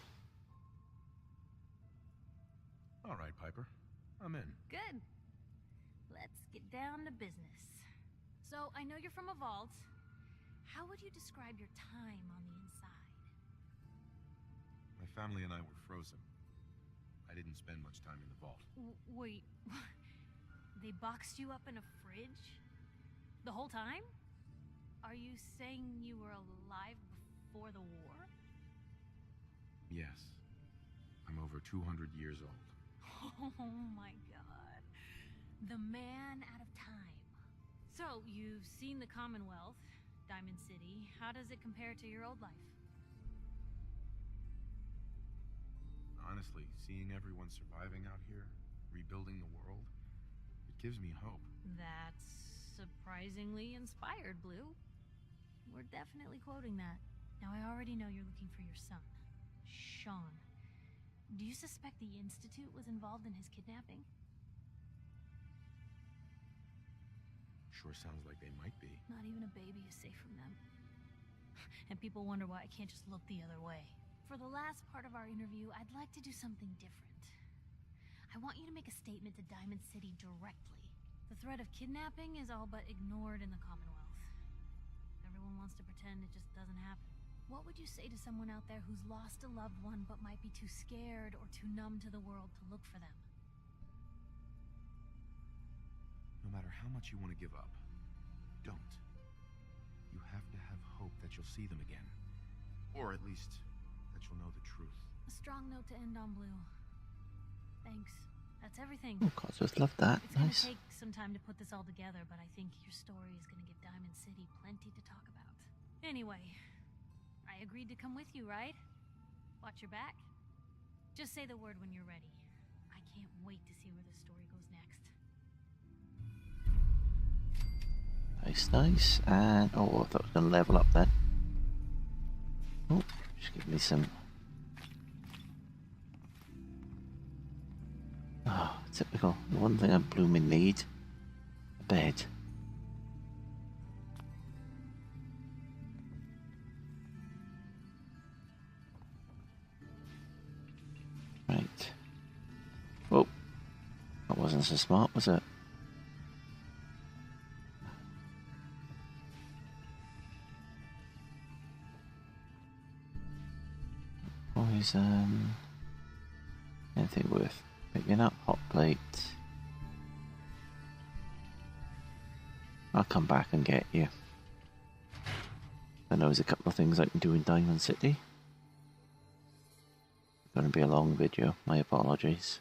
All right, Piper. I'm in. Good. Let's get down to business. So, I know you're from a vault. How would you describe your time on the inside? My family and I were frozen. I didn't spend much time in the vault. Wait. They boxed you up in a fridge? The whole time? Are you saying you were alive before the war? Yes. I'm over 200 years old. Oh my god. The man out of time. So, you've seen the Commonwealth, Diamond City. How does it compare to your old life? Honestly, seeing everyone surviving out here, rebuilding the world, it gives me hope. That's surprisingly inspired, Blue. We're definitely quoting that. Now, I already know you're looking for your son, Sean. Do you suspect the Institute was involved in his kidnapping? Sure sounds like they might be. Not even a baby is safe from them. And people wonder why I can't just look the other way. For the last part of our interview, I'd like to do something different. I want you to make a statement to Diamond City directly. The threat of kidnapping is all but ignored in the Commonwealth. Everyone wants to pretend it just doesn't happen. What would you say to someone out there who's lost a loved one but might be too scared or too numb to the world to look for them? No matter how much you want to give up, don't. You have to have hope that you'll see them again. Or at least, that you'll know the truth. A strong note to end on, Blue. Thanks. That's everything. Oh god, I just love that. It's gonna Nice. take some time to put this all together, but I think your story is gonna give Diamond City plenty to talk about. Anyway, I agreed to come with you, right? Watch your back. Just say the word when you're ready. I can't wait to see where the story goes next. Nice. And, oh, I thought I was going to level up then. Oh, just give me some... Oh, typical. The one thing I blooming need. A bed. Right. Oh, that wasn't so smart, was it? Poison. Anything worth picking up? Hot plate. I'll come back and get you. I know there's a couple of things I can do in Diamond City. Going to be a long video, my apologies.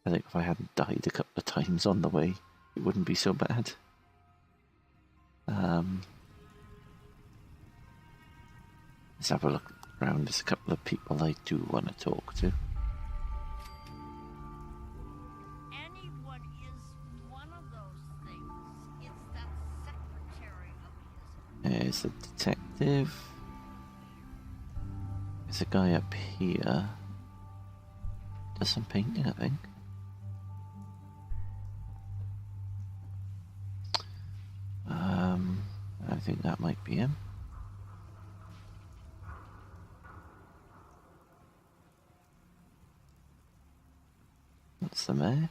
I think if I hadn't died a couple of times on the way, it wouldn't be so bad. Let's have a look around. There's a couple of people I do want to talk to. Anyone is one of those things. It's that secretary of his. There's a detective. There's a guy up here. Does some painting, I think. I think that might be him. That's the mayor.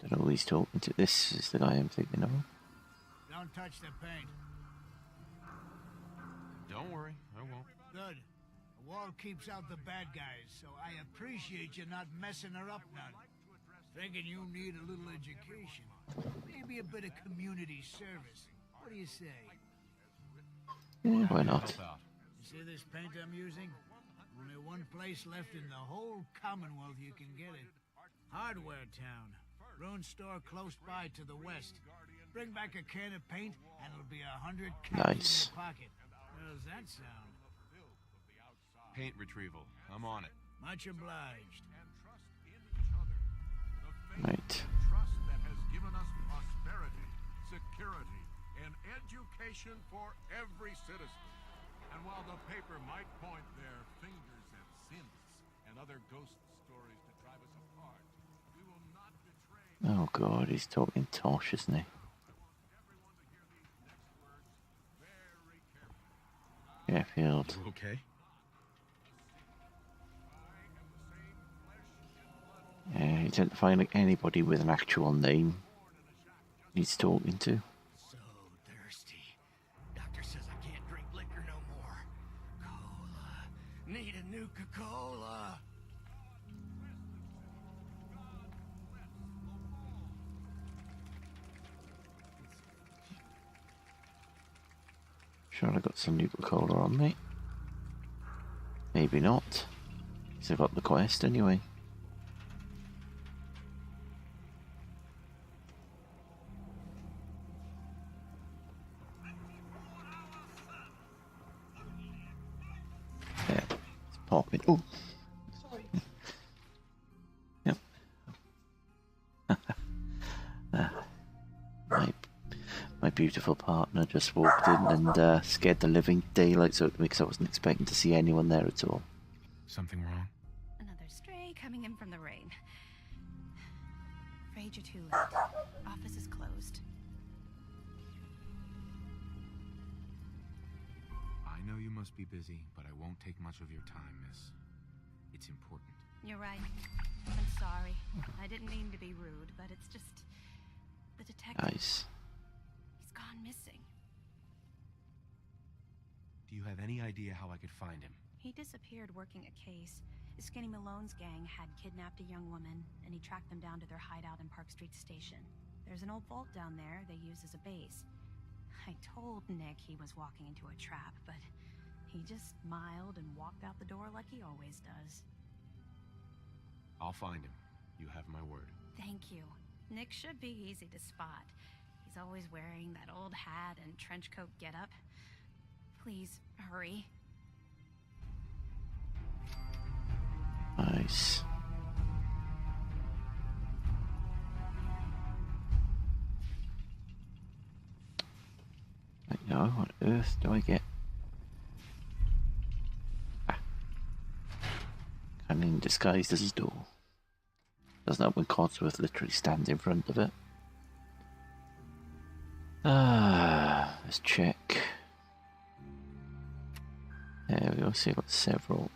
Don't know who he's talking to. This is the guy I'm thinking of. Don't touch the paint. Don't worry, I won't. Good. The wall keeps out the bad guys, so I appreciate you not messing her up none. Thinking you need a little education. Maybe a bit of community service. What do you say? Yeah, why not? You see this paint I'm using? Only one place left in the whole Commonwealth you can get it. Hardware Town. Rune store close by to the west. Bring back a can of paint and it'll be 100 caps in your pocket. How does that sound? Paint retrieval. I'm on it. Much obliged. Right. Trust that has given us prosperity, security, and education for every citizen. And while the paper might point their fingers at sins and other ghost stories to drive us apart, we will not betray... Oh god, he's talking tosh, isn't he? Sheffield. You okay? Yeah, you tend to find like anybody with an actual name he's talking to. So thirsty. Doctor says I can't drink liquor no more. Cola. Need a Nuka-Cola. Sure I got some Nuka-Cola on me. Maybe not. Because I got the quest anyway. Yeah, it's popping. Oh, sorry. Yep. My beautiful partner just walked in and scared the living daylights out of me because I wasn't expecting to see anyone there at all. Something wrong? Another stray coming in from the rain. Afraid you're too late. Office is closed. I know you must be busy, but I won't take much of your time, miss. It's important. You're right. I'm sorry. I didn't mean to be rude, but it's just... the detective... Nice. He's gone missing. Do you have any idea how I could find him? He disappeared working a case. Skinny Malone's gang had kidnapped a young woman, and he tracked them down to their hideout in Park Street Station. There's an old vault down there they use as a base. I told Nick he was walking into a trap, but he just smiled and walked out the door like he always does. I'll find him. You have my word. Thank you. Nick should be easy to spot. He's always wearing that old hat and trench coat getup. Please, hurry. Nice. Now, what on earth do I get? Ah. Cunning disguised as his door. Doesn't help when Codsworth literally stands in front of it. Let's check. There we go, see I've got several.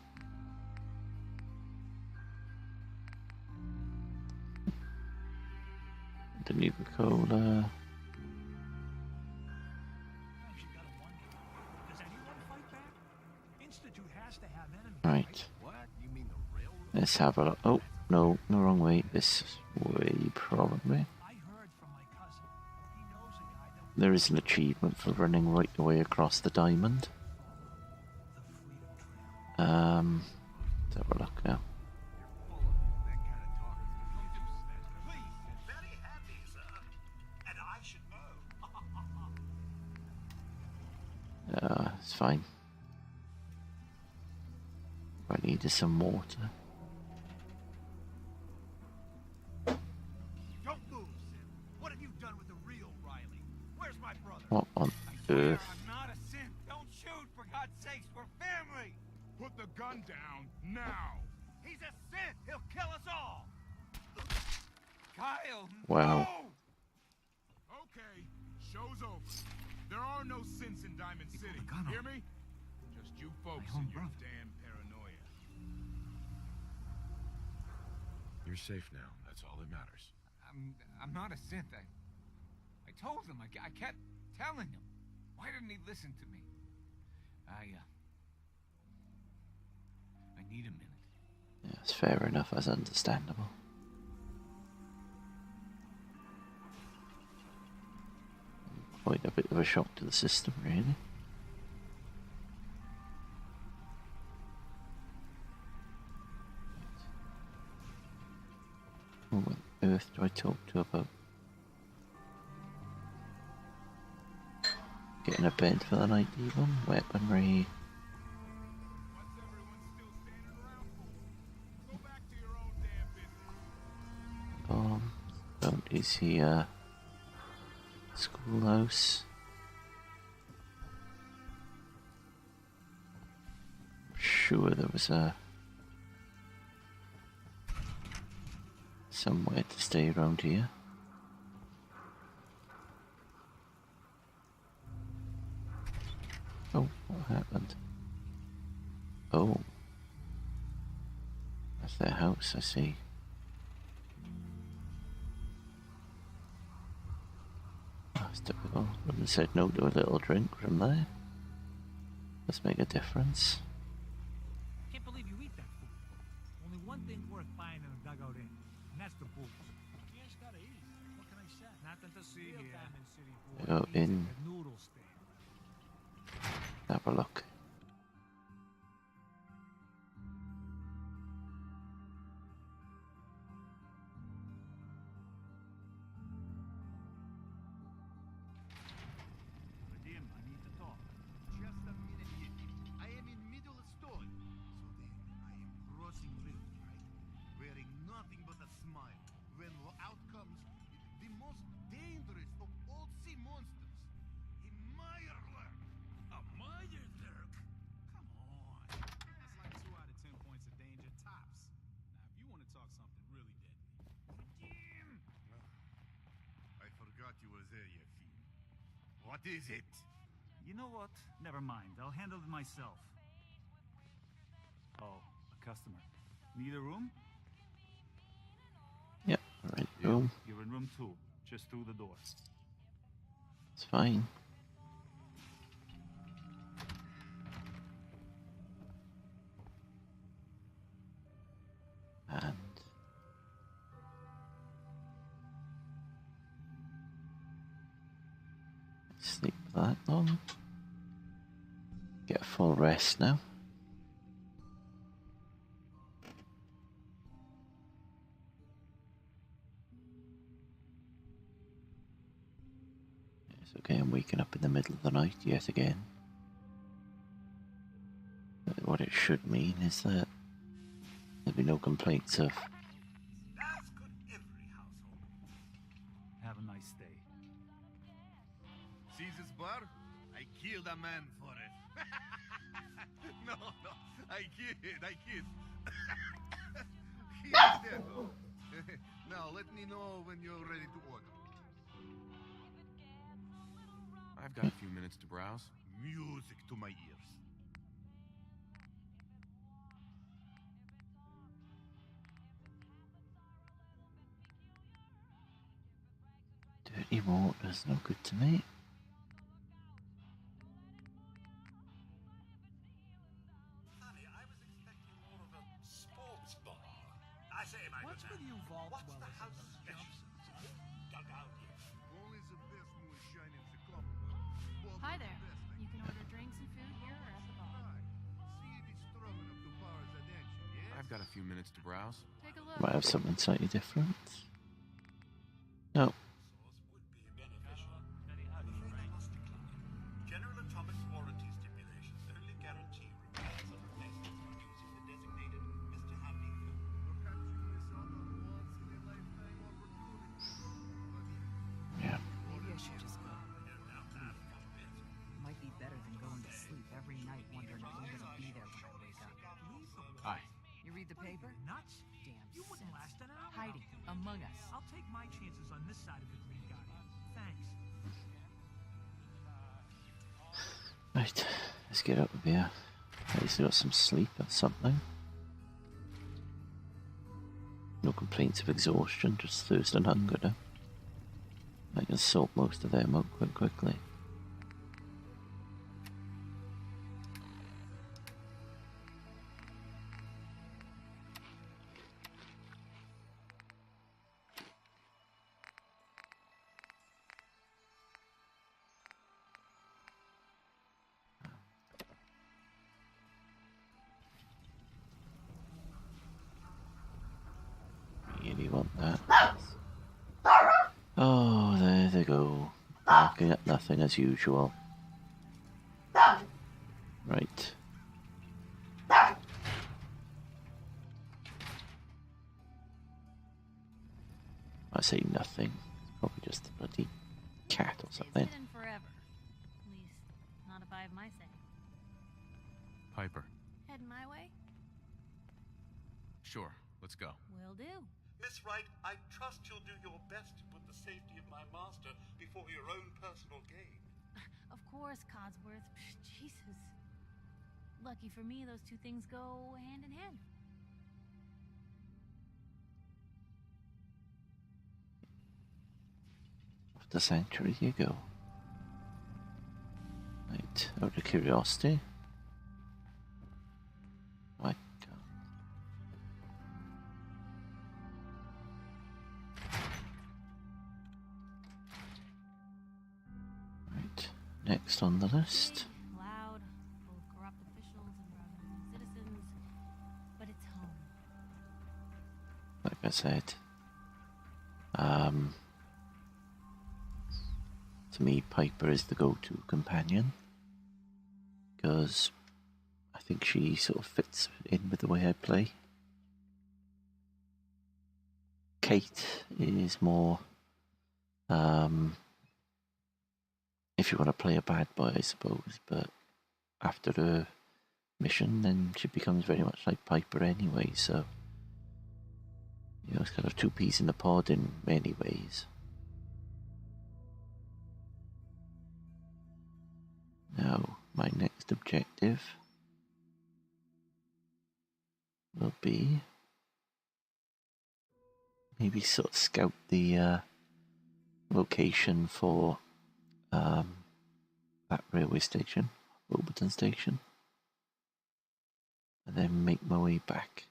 The Nuka-Cola. Right. Let's have a look. Oh, no, no, wrong way. This way, probably. There is an achievement for running right the way across the diamond. Let's have a look now. It's fine. What I need is some water. Don't move, Sim. What have you done with the real Riley? Where's my brother? What on earth? I'm not a Sim. Don't shoot, for God's sakes. We're family. Put the gun down now. He's a Sith. He'll kill us all. Kyle. Wow. No! Okay, show's over. There are no sins in Diamond City. Hear me? Just you folks and your damn paranoia. You're safe now. That's all that matters. I'm not a Sith. I told him. I kept telling him. Why didn't he listen to me? I need a minute. Yeah, it's fair enough. That's understandable. Quite a bit of a shock to the system, really. What on earth do I talk to about getting a bed for the night even? Weaponry. Don't you see schoolhouse? I'm sure there was somewhere to stay around here. Oh, what happened? Oh, that's their house, I see. That's typical. Would said no to a little drink from there. Let's make a difference. Can't believe you eat that food. Only one thing worth buying in a dugout inn, and that's the booze. You just gotta eat. What can I say? Nothing to see here. Diamond City boy. Go in. Noodle stand. Have a look. What is it? You know what? Never mind. I'll handle it myself. Oh, a customer. Need a room? Yep, right room. You're in room 2, just through the door. It's fine. And sleep that long. Get a full rest now. Yes, okay, I'm waking up in the middle of the night yet again. But what it should mean is that the be no complaints of. As could every household. Have a nice day. See this bar? I killed a man for it. No, I kid. He is dead. Now let me know when you're ready to order. I've got a few minutes to browse. Music to my ears. Dirty water's no good to me. Honey, I was expecting more of a sports bar. I say, my What's good with man, you vault what's the dwellers house and those special? Dug out here. Only the best moonshine in the Commonwealth. Hi there. You can order drinks and food here or at the bar. See if it's strong enough to power that engine, yes? I've got a few minutes to browse. Take a look. Might have something slightly different. No. Would be beneficial. I'm afraid I must decline. General Atomics warranty stipulations only guarantee repairs and replacements when using the designated Mr. Handy film. Perhaps you miss out on once-in-a-lifetime opportunity. Yeah. Maybe I should just go. No doubt that one bit. Might be better than going to sleep every night wondering if I'm gonna be there when I wake up. Hi. You read the paper? Nuts? Damn You wouldn't sense. last an hour. Hiding among us. I'll take my chances on this side of the Green Guardian. Thanks. Right, let's get up here. At least I got some sleep or something. No complaints of exhaustion, just thirst and hunger now. I can sort most of them out quite quickly. Really want that. Oh, there they go. Barking at nothing as usual. Right. I say nothing. Probably just a bloody cat or something. It's hidden forever. At least, not if I have my say. Piper. Heading my way? Sure, let's go. Will do. Miss Wright, I trust you'll do your best to put the safety of my master before your own personal gain. Of course, Codsworth. Jesus. Lucky for me, those two things go hand in hand. Off the sanctuary you go. Right, out of curiosity. I can't. Right, next on the list. Loud, full of corrupt officials and browbeating citizens, but it's home. Like I said, to me, Piper is the go-to companion because I think she sort of fits in with the way I play. Kate is more, if you want to play a bad boy, I suppose, but after her mission, then she becomes very much like Piper anyway, so, you know, it's kind of two peas in the pod in many ways. Now, my next objective will be maybe sort of scout the location for that railway station, Overton Station, and then make my way back.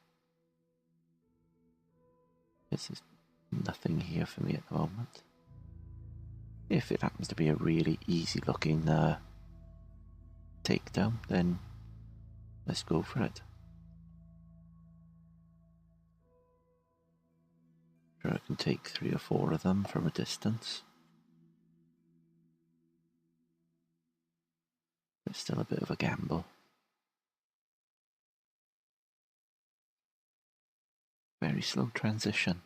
This is nothing here for me at the moment. If it happens to be a really easy looking takedown, then let's go for it. Sure, I can take 3 or 4 of them from a distance. It's still a bit of a gamble. very slow transition.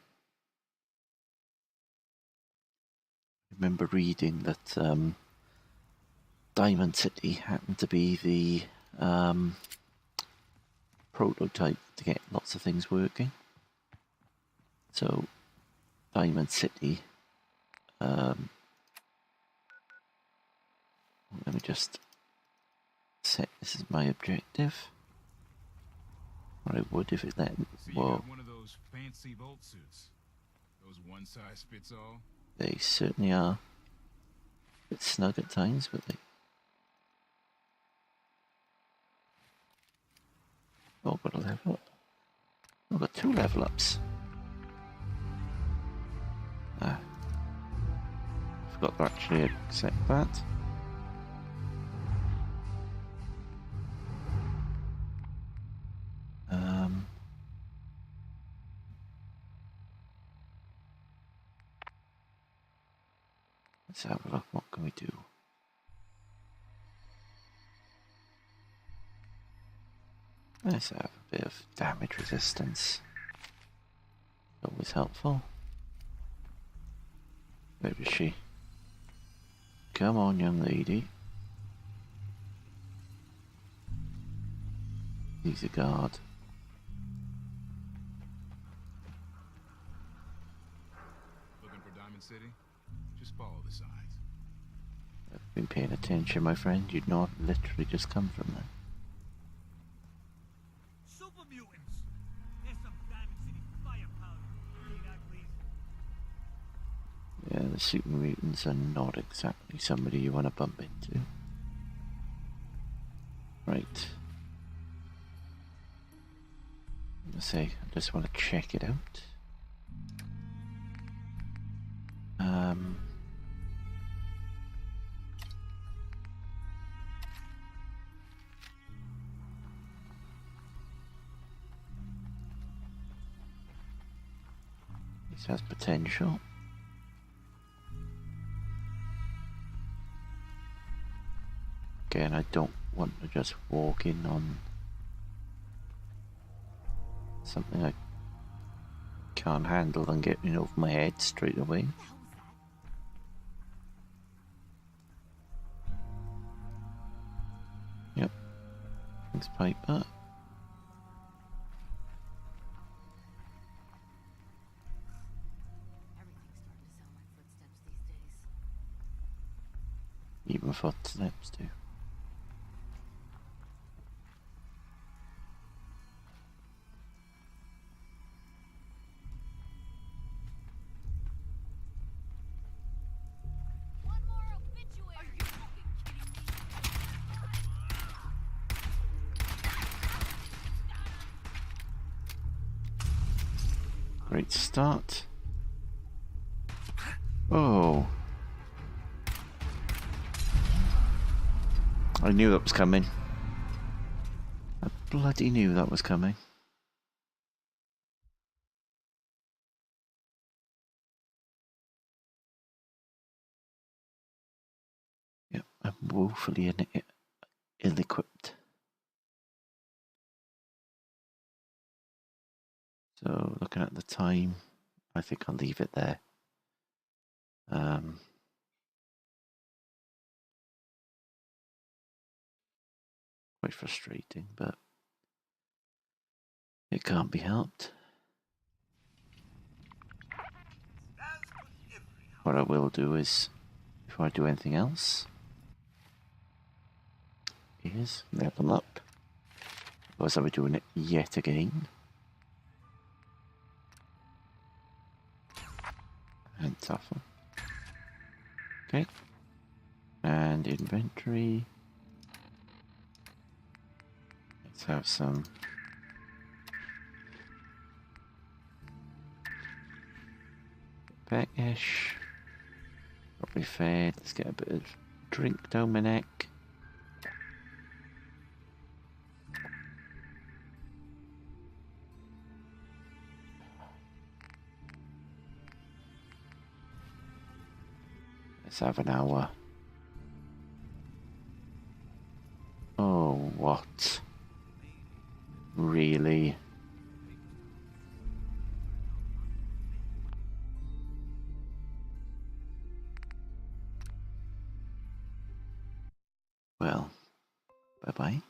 I remember reading that Diamond City happened to be the prototype to get lots of things working. So Diamond City, let me just set this as my objective. Or I would if it let me. So Whoa. you got one of those fancy Volt suits. Those one size fits all. They certainly are. A bit snug at times, but they... Oh, got a level up. Oh, got 2 level ups. Ah. Forgot to actually accept that. Let's have a look. What can we do? Let's have a bit of damage resistance. Always helpful. Where is she? Come on, young lady. He's a guard. Looking for Diamond City? Just follow the signs. I've been paying attention, my friend. You'd not literally just come from there. Super mutants! There's some Diamond City firepower. See that, please? Yeah, the super mutants are not exactly somebody you want to bump into. Right. I just want to check it out. This has potential. Again, I don't want to just walk in on something I can't handle and get in over my head straight away. Yep. Thanks, Piper. Even footsteps do. Great start. Oh. I knew that was coming. I bloody knew that was coming. Yep, I'm woefully ill-equipped. So, looking at the time, I think I'll leave it there. Quite frustrating, but it can't be helped. What I will do is, before I do anything else, is level them up. Otherwise I'll be doing it yet again. And tougher. Okay. And inventory. Let's have some back-ish. Probably fed. Let's get a bit of drink down my neck. Let's have an hour. Oh, what? Really? Well, bye-bye.